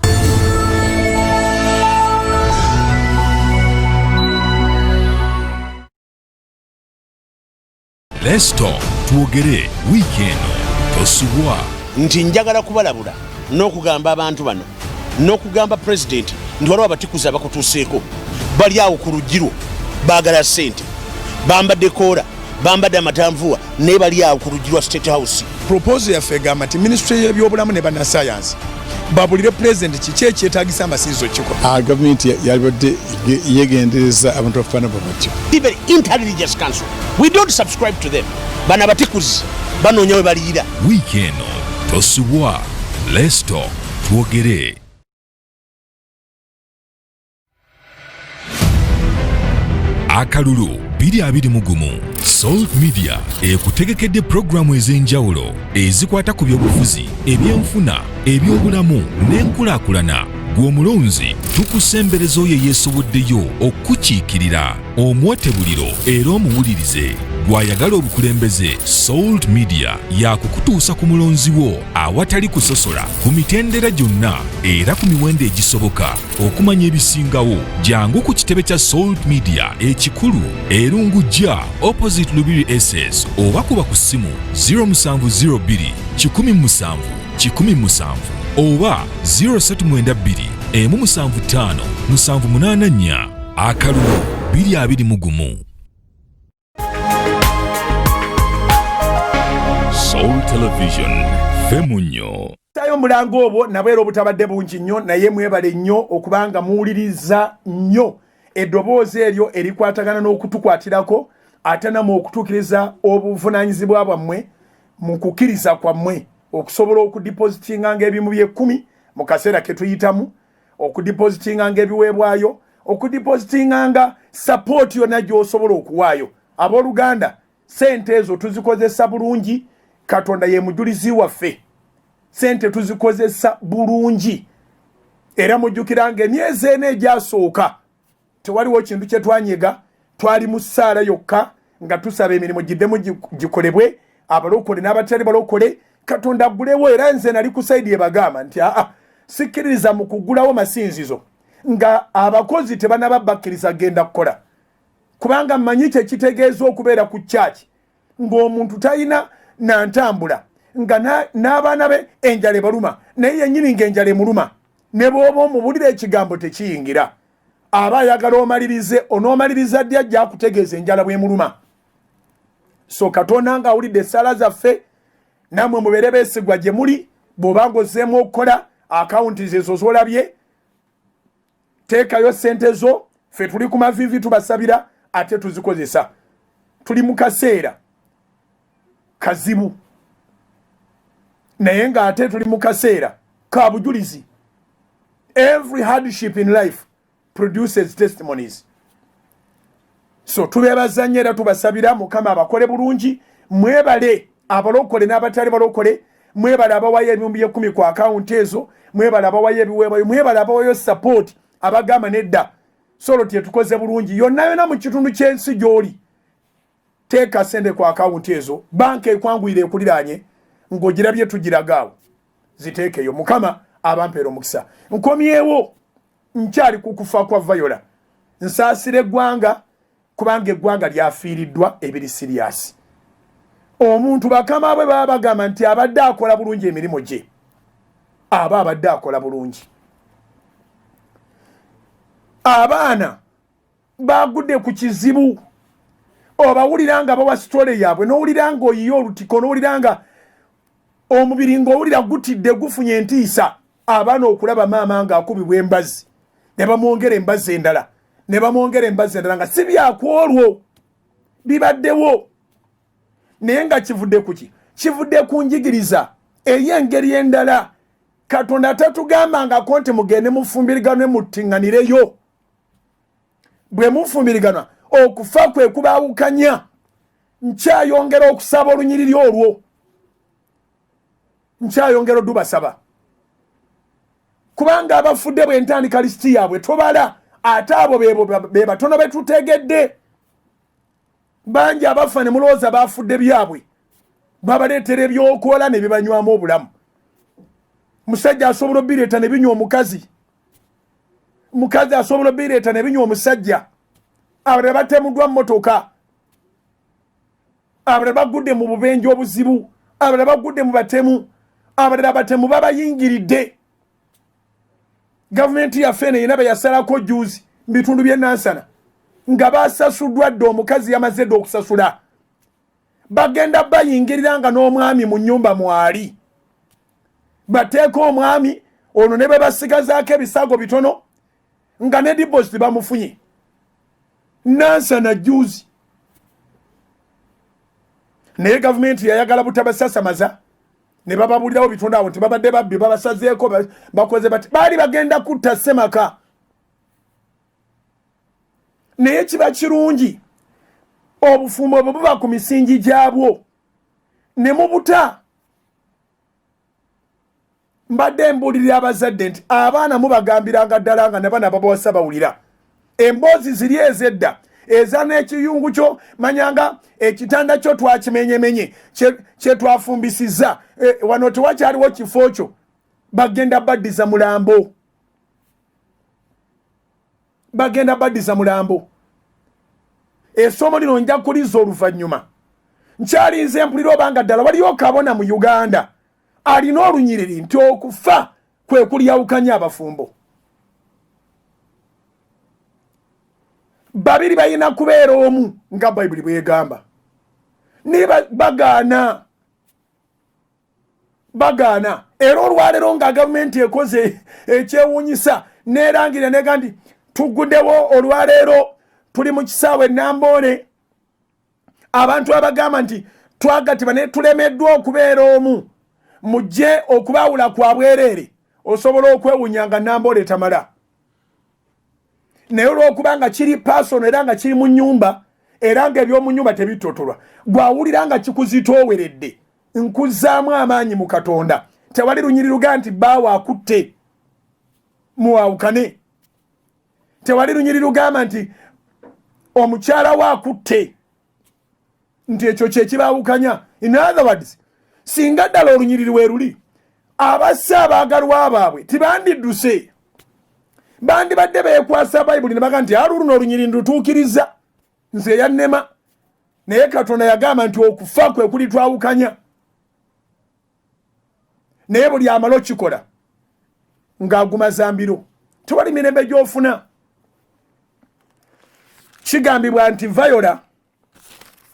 Let's talk tuogere weekend tosubwa nti njagala kubalabula n'okugamba abantu bano n'okugamba president ndi waliwo abatikuza abakutuuseeko bali awo ku lugiro baagala ssente bambadde koola bambadde amatanvuwa naye bali awo ku lugiro State House. Proposal yaffe egamba nti ministry y'ebyobulamu ne bannasayansi babulire president kiki ekyetaagisa amasinzo kikola. Gavumenti yalibadde yegendereza abantu bafaana babatyo. Even Inter-Religious Council, we don't subscribe to them. Bana batikuzi banoonya we baliyira. weekend tosubwa. Let's talk tuogere. Akalulu 2021 Salt Media ekutegekedde programu ez'enjawulo ezikwata ku by'obufuzi, ebyenfuna, ebyobulamu n'enkulaakulana. Gw'omulonzi tukusembereza oyo yeesoboddeyo okukiikirira, omwotebuliro era omuwulirize. Gw'ayagala obukulembeze, Salt Media yakukutuusa ku mulonzi wo awatali kusosola ku mitendera gyonna era ku miwendo egisoboka. Okumanya ebisingawo, jangu ku kitebe kya Salt Media ekikulu Erungujja opposite Lubiri SS oba kuba ku ssimu 0702 107 107 oba 0792 175 784. Akalulu 2021. Soul Television Femunyo. Tayo mulango obwo nabwera obutabadde bungi nnyo naye mwebale nnyo okubanga muwuliriza nnyo eddoboozi eryo erikwatagana n'okutukwatirako ate namwe okutuukiriza obuvunaanyizibwa bwammwe mu kukkiriza kwammwe okusobola okudipositinga ng'ebimu bye-10 mu kaseera ke tuyitamu, okudipositinga ng'ebiweebwayo, okudipositinga nga sapooti yonna gy'osobola okuwaayo. Abooluganda, sente ezo tuzikozesa bulungi. Katonda ye mujulizi waffe. Sente tuzikozesa bulungi. Era mujjukiranga emyezi ena egyasooka tewaliwo kintu kye twanyega, twali mu ssaala yokka nga tusaba emirimu giddemu gikolebwe, abalokole n'abatali balokole. Katonda aggulewo, era nze nali ku sayidi ebagamba nti sikkiririza mu kuggulawo masinzizo nga abakozi tebanaba bakkiriza genda kukola, kubanga mmanyi kye kitegeeza okubeera ku kyaki ng'omuntu talina na ntambula nga n'abaana be enjala ebaluma naye yennyini ng'enjala emuluma, ne bw'oba omubulira ekigambo tekiyingira. Aba ayagala omalirize, onoomaliriza ddi ajja akutegeeza enjala bw'emuluma. So Katonda ng'awulidde essaala zaffe, nammwe mubeere beesigwa gye muli. Bw'oba ng'ozzeemu okukola akawunti zezo z'olabye, teekayo ssente zo. Ffe tuli ku mavivi tubasabira ate tuzikozesa. Tuli mu kaseera kazibu naye ng'ate tuli mu kaseera kabujulizi. Every hardship in life produces testimonies. So tubebaza nnyo era tubasabira Mukama abakole bulungi, mwebale abalokole n'abatali balokole, mwebale abawayo ebihumbi 10 ku account ezo, mwebale abawayo ebiweebwayo, mwebale abawayo support abagamba nedda Soloti yetukoze bulungi. Yonna mu kitundu ky'ensi gy'oli teeka sente ku account ezo, banka ekwanguyire ekuliranye ng'ogirabye tugiragaawo ziteekeyo. Mukama abampeera omukisa. Nkomyewo nkyali kukufa kwa Viola, nsaasira eggwanga kubanga eggwanga lyafiiriddwa ebiri serious. Omuntu bakama bwe baba bagamba nti abadde akola bulungi emirimu gye, aba abadde akola bulungi. Abaana bagudde ku kizibu, obawuliranga bawa story yaabwe, n'owuliranga oyiyo olutiko, n'owuliranga omubiri ng'owulira gutidde gufunye entiisa. Abaana okulaba maama ng'akubibwa embazi, ne bamwongera embazi endala, ne bamwongera embazi endala, nga si byakwolwo bibaddewo. Naye nga kivudde kuki? Kivudde ku njigiriza ey'engeri endala. Katonda tatugambangako nti mugende mufumbiriganwe muttiŋŋanireyo. Bwe mufumbiriganwa okufa kwe kubaawukanya. Nkyayongera okusaba olunyiriri olwo, nkyayongera odubasaba, kubanga abafudde bw'entandika lisiti yaabwe tobala, ate abo be batono be tutegedde. Bangi abafa ne mulowooza bafudde byabwe, babaleetera ebyokola ne bibanywamu obulamu. Musajja asobola obireeta ne binywa omukazi, mukazi asobola obireeta ne binywa omusajja. Abalala batemuddwa mmotoka, abalala bagudde mu bubenje obuzibu, abalala bagudde mu batemu, abalala batemu babayingiridde. Gavumenti yaffe eno yina beyasalako juuzi mu bitundu by'e Nansana nga basasuddwa dde, omukazi yamaze dde okusasula. Bagenda bayingirira nga n'omwami mu nnyumba mwali, bateeka omwami ono ne bwe basigazaako ebisago bitono nga ne deposit bamufunye. Nansana juuzi. Naye gavumenti yayagala butabasasamaza, ne bababulirawo bitundu awo nti babadde babbi, babasazeeko bakoze bati, baali bagenda kutta Ssemaka. Naye kiba kirungi obufumbo bwe buba ku misingi gyabwo ne mubuta. Mbadde mbuulirira abazadde nti abaana mubagambiranga ddala nga ne bana babawasa bawulira. Emboozi ziri ez'edda eza n'ekiyungu kyo, manyanga ekitanda kyo twakimenyemenye, kye twafumbisiza, wano tewakyaliwo kifo kyo, bagenda baddiza mulambo. Bagenda baddiza mulambo. Essomo lino nja kuliza oluvannyuma. Nkyalinze mpulira obanga ddala waliyo kabona mu Uganda alina olunyiriri nti okufa kwe kulyawukanya abafumbo. Babiri balina kubeera omu nga Bayibuli bw'egamba. Niba bagaana era olwaleero nga gavumenti ekoze ekyewuunyisa neerangira nega nti tuguddewo olwaleero tuli mu kisaawe e Namboole, abantu abagamba nti twagatiba ne tulemeddwa okubeera omu, mujje okubaawula kwa bwereere, osobola okwewunya nga Namboole tamala. Naye olw'okuba nga kiri pasono era nga kiri mu nnyumba, era nga eby'omu nnyumba tebitotolwa, gwawulira nga kikuzitooweredde, nkuzzaamu amaanyi mu Katonda. Tewali lunyiri luga nti bbaawe akutte muwaawukane. Tewali lunyiri lugamba nti omukyala we akutte, nti ekyo kye kibaawukanya. In other words, singa ddala olunyiriri we luli, abassa abaagalwa baabwe tibandidduse, bandibadde beekwasa Bayibuli ne baga nti luno olunyiriri ndutuukiriza, nze yannema. Naye Katonda yagamba nti okufa kwe kuli twawukanya. Naye buli amala okikola ng'aguma zambiro, tewali mirembe gy'ofuna. Kigambibwa nti Viola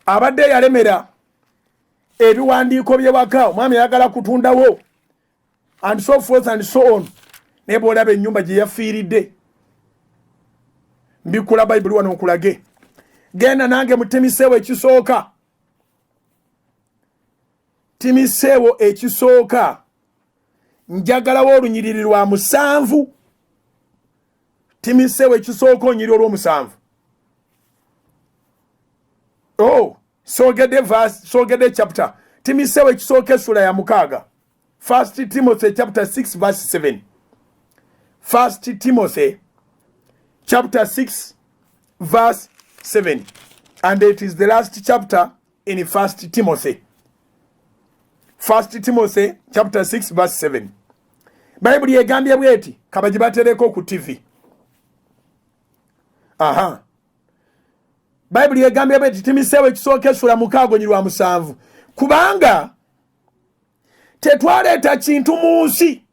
abadde yalemera ebiwandiiko by'ewaka, omwami yagala kutundawo, and so forth and so on. Naye bw'olaba ennyumba gye yafiiridde, mbikula Bayibuli wano nkulage. Genda nange mu Timoseewo ekisooka, Timoseewo ekisooka njagalawo olunyiriri lwa 7 timisewo ekisooka onyiri olw'omusanvu. Sogede chapter timisewo ekisooka essula ya 6. 1 Timothy chapter 6 verse 7. 1 Timothy chapter 6 verse 7. And it is the last chapter in 1 Timothy. 1 Timothy chapter 6 verse 7. Bible yegambye bweti kabajibatereko ku TV. Bible yegambye bweti timisewo ekisooka essula 6 nyiri lwa 7. Kubanga tetwaleeta kintu mu nsi.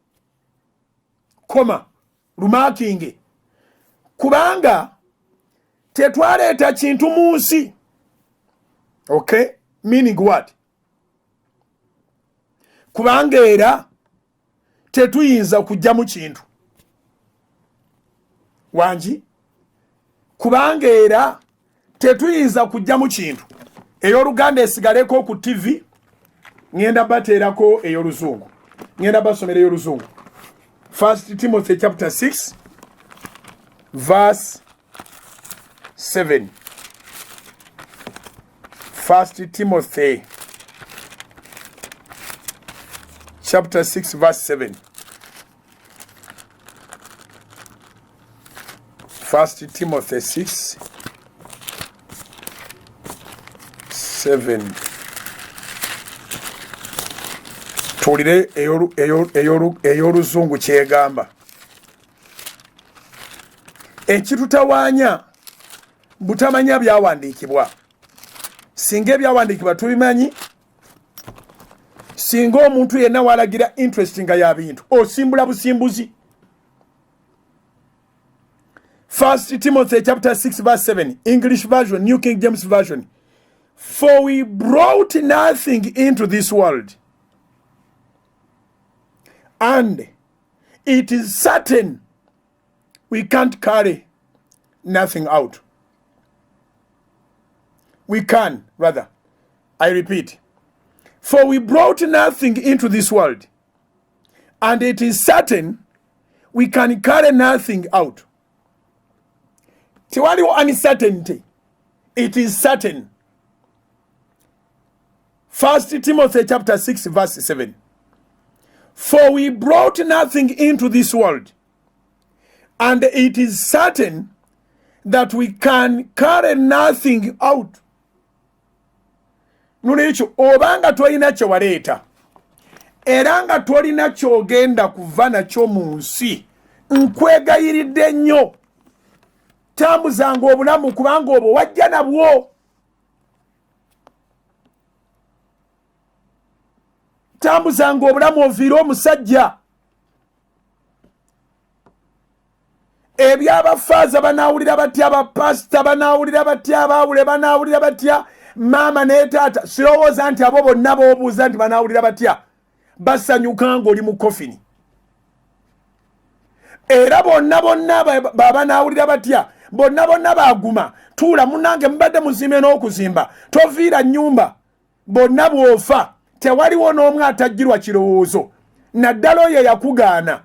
Rumakinge. Kubanga tetwaleeta kintu mu nsi. Okay? Meaning what? Kubanga era tetuyinza kujja mu kintu. Wanji? Kubanga era tetuyinza kujja mu kintu. Ey'Oluganda esigaleko ku TV, ngenda bateerako ey'Oluzungu. Ngenda basomera ey'Oluzungu. 1 Timothy chapter 6 verse 7. 1 Timothy chapter 6 verse 7. 1 Timothy 6 7. Tulire ey'Oluzungu kyegamba. Ekitutawaanya butamanya byawandiikibwa. Singa ebyawandiikibwa tubimanyi, singa omuntu yenna walagira interest nga ya bintu osimbula busimbuzi. 1 Timothy chapter 6 verse 7, English version, New King James version. For we brought nothing into this world, and it is certain we can't carry nothing out. We can, rather. I repeat. For we brought nothing into this world, and it is certain we can carry nothing out. Tiwaliwo uncertainty. It is certain. 1 Timothy chapter 6 verse 7. For we brought nothing into this world, and it is certain that we can carry nothing out. Nulicho obanga twalina kye waleeta era nga twalina kyogenda kuva nakyo mu nsi, nkwegayiridde nnyo tambuzanga obulamu kubanga obwo wajja nabwo. Tambuzanga obulamu oviire omusajja. Ebyabafaaza banaawulira batya, abapasita banaawulira batya, abaawule banaawulira batya, maama ne taata sirowooza nti abo bonna b'obuuza nti banaawulira batya basanyuka ng'oli mu kofini. Era bonna baba naawulira batya, bonna baaguma. Tuula munnange mubadde muzimbe n'okuzimba, toviira nnyumba. Bonna bw'ofa tewaliwo n'omu atajjirwa kirowoozo, naddala oyo yakugaana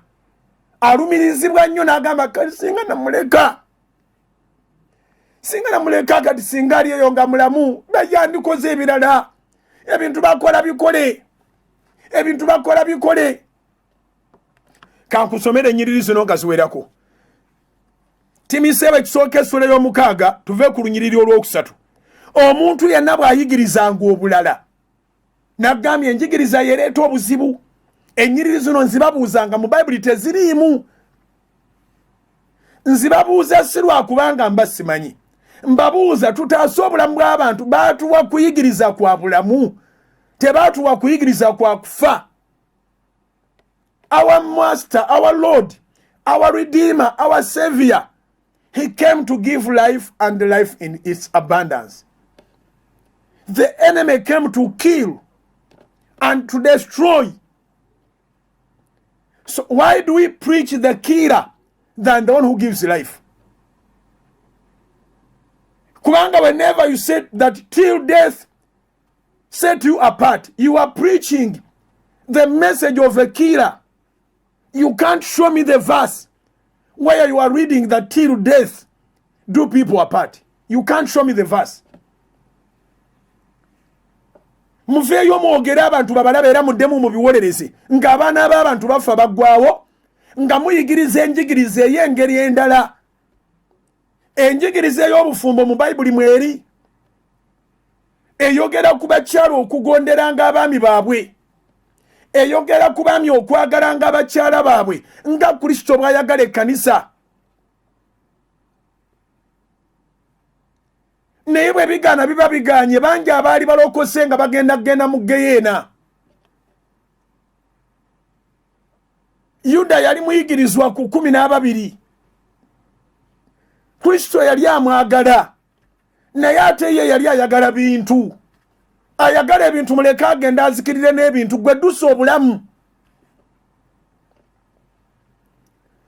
alumirizibwa nnyo n'agamba kati singa namuleka kati singa ali eyo nga mulamu bayandikoze ebirala. Ebintu bakola bikole. Kankusomere ennyiriri zino nga ziwerako. Timisewo ekisooka essula y'omukaaga tuve ku lunyiriri olwokusatu. Omuntu yenna bw'ayigirizanga obulala nagambye enjigiriza yereeta obuzibu. Ennyiriri zino nzibabuuzanga mu Bayibuli teziriimu. Nzibabuuza si lwakubanga mba simanyi, mbabuuza tutaase obulamu bw'abantu. Baatuwa kuyigiriza kwa bulamu, tebaatuwa kuyigiriza kwa kufa. Our Master, our Lord, our Redeemer, our Savior, He came to give life and life in its abundance. The enemy came to kill and to destroy. So why do we preach the killer than the one who gives life? Kubanga, whenever you said that till death set you apart, you are preaching the message of a killer. You can't show me the verse where you are reading that till death do people apart. You can't show me the verse. Muveyo mwogera abantu babalabera muddemu mu biwolereze nga abaana b'abantu bafa baggwawo nga muyigiriza enjigiriza ey'engeri endala. Enjigiriza ey'obufumbo mu Bayibuli mweri eyogera ku bakyala okugonderanga abaami baabwe, eyogera ku baami okwagalanga abakyala baabwe nga Kristo bw'ayagala ekkanisa. Naye bwe bigaana biba biganye bangi abaali balokose nga bagenda mu Geyeena. Yuda yali muyigirizwa ku 12. Kristo yali amwagala naye ate ye yali ayagala bintu. Ayagala ebintu muleke agenda azikirire n'ebintu gwe ddusa obulamu.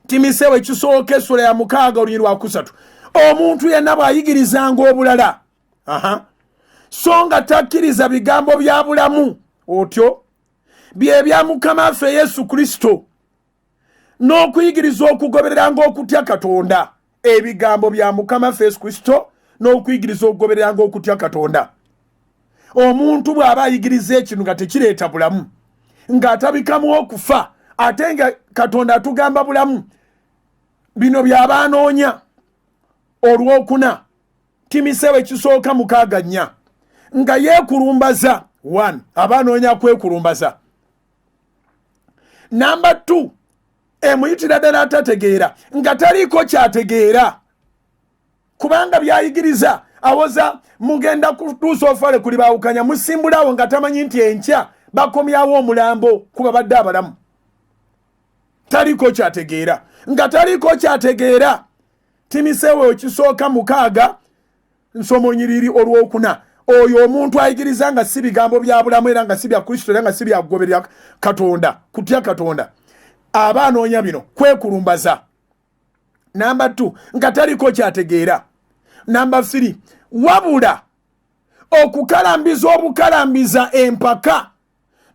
Timoseewo ekisooka essula ya 6 olunyiri lwa 3. Omuntu yenna bw'ayigirizanga obulala so nga takkiriza bigambo bya bulamu otyo bye bya Mukama waffe Yesu Kristo n'okuyigiriza okugobereranga okutya Katonda. Ebigambo bya Mukama waffe Yesu Kristo n'okuyigiriza okugobereranga okutya Katonda. Omuntu bw'aba ayigiriza ekintu nga tekireeta bulamu ng'atabikamu okufa ate nga Katonda atugamba bulamu, bino by'abaanoonya. Olwokuna Timoseewo ekisooka 6 nga yeekulumbaza. 1 abaanoonya kwekulumbaza. Number 2 emuyitira ddala atategeera nga taliiko kyategeera kubanga byayigiriza awoza mugenda kutuusa ofale kuli baawukanya musimbulawo nga tamanyi nti enkya bakomyawo omulambo kuba badde abalamu. Taliiko kyategeera nga taliiko kyategeera. Timoseewo ekisooka 6 nsoma onyiriri olwokuna. Oyo omuntu ayigiriza nga si bigambo bya bulamu era nga si bya Kristo era nga si bya kugoberera Katonda, kutya Katonda, aba anoonya bino kwekulumbaza. Number 2 nga taliko kyategeera. Number 3 wabula okukalambiza obukalambiza empaka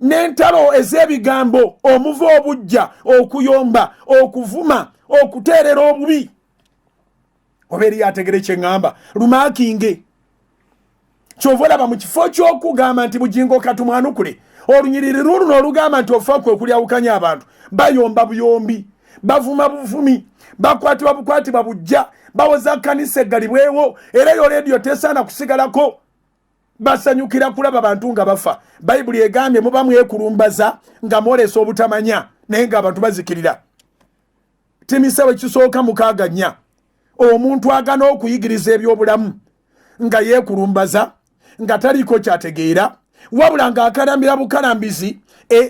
n'entalo ez'ebigambo, omuva obujja, okuyomba, okuvuma, okuteerera obubi. Oberi yategere kyeŋŋamba lumakinge kyova olaba mu kifo ky'okugamba nti bugingo katumwanukule olunyiriri luno olugamba nti ofa kwe kulyawukanya abantu. Bayomba buyombi, bavuma buvumi, bakwatibwa bukwatibwa bujja, bawoza kanisa eggalibwewo era yo leediyo tesaana kusigalako. Basanyukira kulaba bantu nga bafa. Bayibuli egambye muba mwekulumbaza nga mwolesa obutamanya naye nga abantu bazikirira. Timoseewo ekisooka 6 omuntu agana okuyigiriza ebyobulamu nga yeekulumbaza nga taliko kyategeera wabula nga akalambira bukalambizi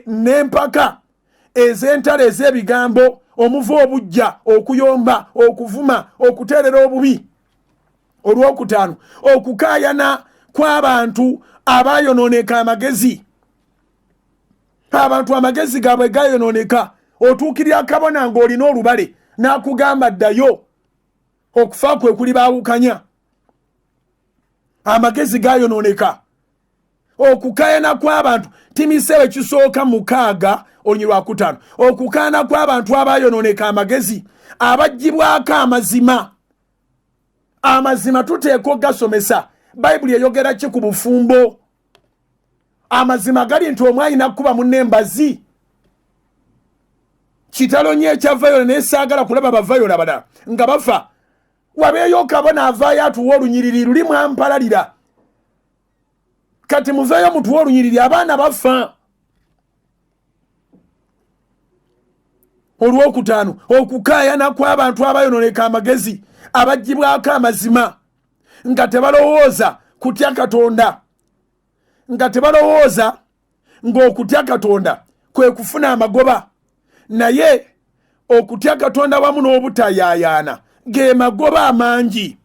n'empaka ez'entalo ez'ebigambo, omuva obujja, okuyomba, okuvuma, okuteerera obubi. Olwokutaano okukaayana kw'abantu abayonooneka amagezi. Abantu amagezi gaabwe gayonooneka, otuukirira akabona ng'olina olubale n'akugamba ddayo. Okufa kwe kuli baawukanya. Amagezi gayonooneka. Okukaayana kw'abantu. Timoseewo ekisooka 6 olunyiri lwa 5 okukaayana kw'abantu abayonooneka amagezi abaggyibwako amazima. Amazima tuteeka ogasomesa. Bayibuli eyogera ki ku bufumbo? Amazima gali nti omwayina kuba munne embazi. Kitalo nnyo ekya Vayola naye saagala kulaba bavayola badala nga bafa. Wabeeyo kabona avaayo atuwa olunyiriri lulimu ampalalira. Kati muveeyo mutuwa olunyiriri abaana bafa. Olwokutaano okukaayana kw'abantu abayonooneka amagezi abaggyibwako amazima nga tebalowooza kutya Katonda, nga tebalowooza ng'okutya Katonda kwe kufuna amagoba, naye okutya Katonda wamu n'obutayaayaana ge magoba amangi.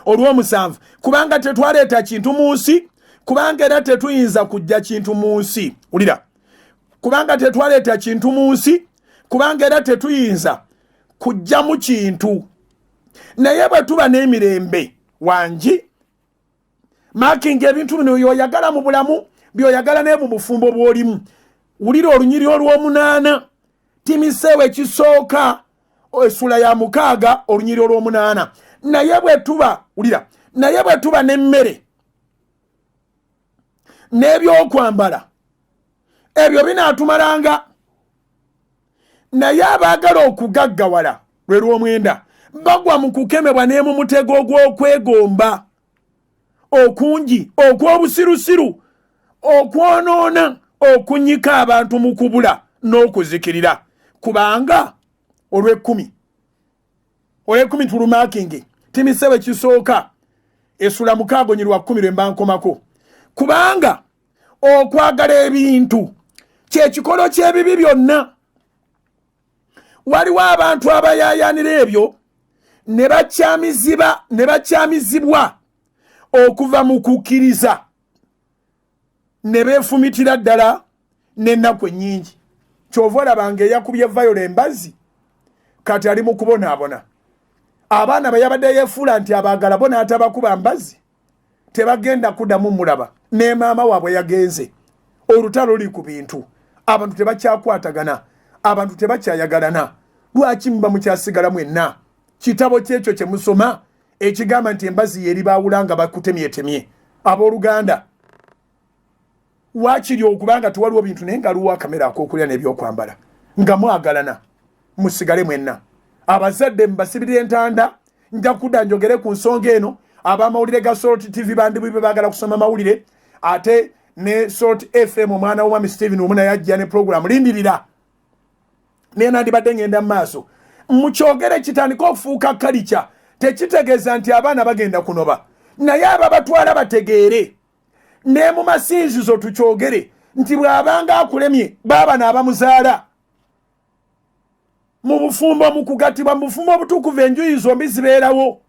Olw'omusanvu kubanga tetwaleeta kintu mu nsi, kubanga era tetuyinza kujja kintu mu nsi. Ulira, kubanga tetwaleeta kintu mu nsi, kubanga era tetuyinza kujjamu kintu. Naye bwe tuba n'emirembe wangi makinga ebintu bino byoyagala mu bulamu, byoyagala ne mu bufumbo bw'olimu. wulira olunyiri olw'omunaana Timiseewo ekisooka essula ya 6 olunyiri olw'omunaana. Naye bwe tuba n'emmere n'ebyokwambala ebyo binaatumalanga, naye abaagala okugaggawala lwe lw'omwenda bagwa mu kukemebwa ne mu mutego gw'okwegomba okungi, okw'obusirusiru, okwonoona, okunyika abantu mu kubula n'okuzikirira. Kubanga olw'ekumi tulumakingi Timiseewo ekisooka essula 6 onyiri wa 10 lwe mba nkomako. Kubanga okwagala ebintu kyekikolo ky'ebibi byonna. Waliwo abantu abayaayaanira ebyo ne bakyamizibwa okuva mu kukkiriza ne beefumitira ddala n'ennaku ennyingi. Kyova olabanga eyakubye Viola embazzi kati ali mu kubonaabona. Abaana be yabadde yeefuula nti abaagala bo n'atabakuba mbazzi tebagenda kuddamu mulaba, ne maama waabwe yagenze. Olutalo luli ku bintu, abantu tebakyakwatagana, abantu tebakyayagalana. Lwaki muba mukyasigala mwenna? Kitabo kyekyo kye musoma ekigamba nti embazzi yeri baawulanga bakutemyetemye. Abooluganda waakiri okubanga tewaliwo bintu naye nga luwa kamera ak'okulya n'ebyokwambala nga mwagalana musigale mwenna. Abazadde mbasibirira entanda, nja kudda njogere ku nsonga eno. Abamawulire ga Salt TV bandi bwe baagala kusoma mawulire, ate ne Salt FM omwana w'omwami Steven omuna yajja ne program lindirira. Naye nandibadde ngenda mu maaso. Mukyogere kitandika okufuuka kalica, tekitegeeza nti abaana bagenda kunoba. Naye ababatwala bategeere. Ne mu masinzizo tukyogere nti bw'abanga akulemye baaba n'abamuzaala. Mu bufumbo mu kugatibwa mu bufumbo obutukuvu enjuyi zombi zibeerawo.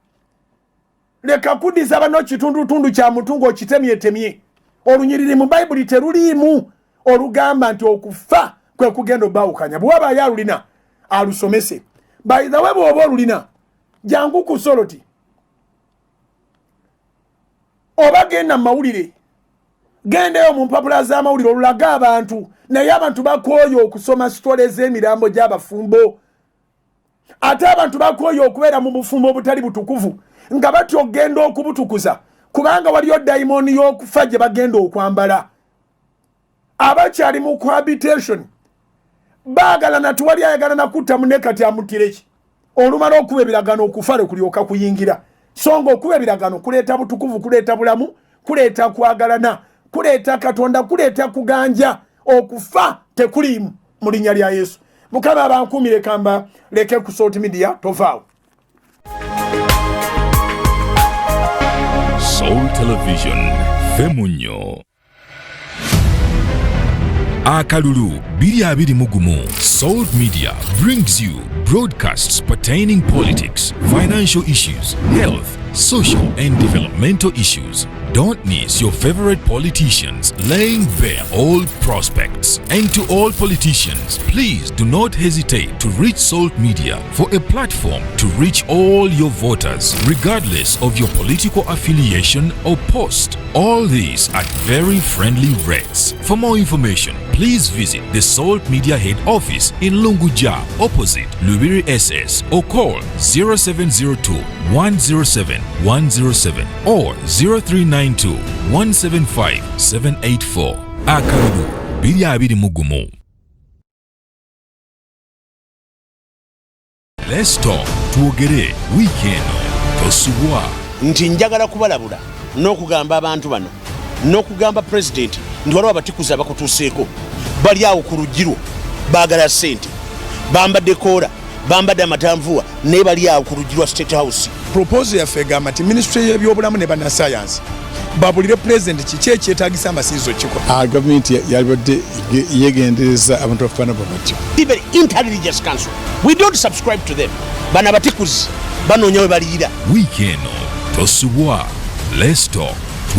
Leka kuddiza bano kitundutundu kya mutungo okitemyetemye. Olunyiriri mu Bayibuli teruliimu olugamba nti okufa kwe kugenda obbawukanya. Bw'wabaayo alulina alusomese. By the way, bw'oba olulina jangu ku Soloti oba genda mu mawulire, gendeyo mu mpapula z'amawulire olulaga abantu, naye abantu bakooye okusoma sitole z'emirambo gy'abafumbo. Ate abantu bakooye okubeera mu bufumbo obutali butukuvu nga batyo ogenda okubutukuza kubanga waliyo dayimoni y'okufa gye bagenda okwambala. Abakyali mu cohabitation baagalana, tuwali ayagalana kutta munne kati amutireki. Olumala okuba ebiragano okufa lwe kulyoka kuyingira. So nga okuba ebiragano kuleeta butukuvu, kuleeta bulamu, kuleeta kwagalana, kuleeta Katonda, kuleeta kuganja. Okufa tekuliimu mu linnya lya Yesu. Mukama abankumire kamba leke ku Salt Media tovaawo. Soul Television Femunyo Akalulu 2021. Salt Media brings you broadcasts pertaining politics, financial issues, health, social and developmental issues. Don't miss your favorite politicians laying bare all prospects. And to all politicians, please do not hesitate to reach Salt Media for a platform to reach all your voters, regardless of your political affiliation or post. All these at very friendly rates. For more information, please visit the Salt Media head office in Lunguja, opposite Lubiri SS, or call 0702 107 107 or 0392 175 784. Akalulu 2021. Let's talk tuogere weekend tosuwa. Nti njagala kubalabula n'okugamba abantu bano n'okugamba president nti waliwo abatikuza bakutuuseeko bali awo ku lugiro baagala ssente, bambadde koola, bambadde amatanvuwa, naye bali awo ku lugiro State House. Proposal yaffe egamba nti ministry y'ebyobulamu ne bannasayansi babulire president kiki ekyetaagisa amasinzizo kiko. Gavumenti yalibadde yegendereza abantu abafaana bw'abatyo. Even Intelligence Council, we don't subscribe to them. Bano abatikuzi banoonya we baliyira. Weekend tosuwa. Let's talk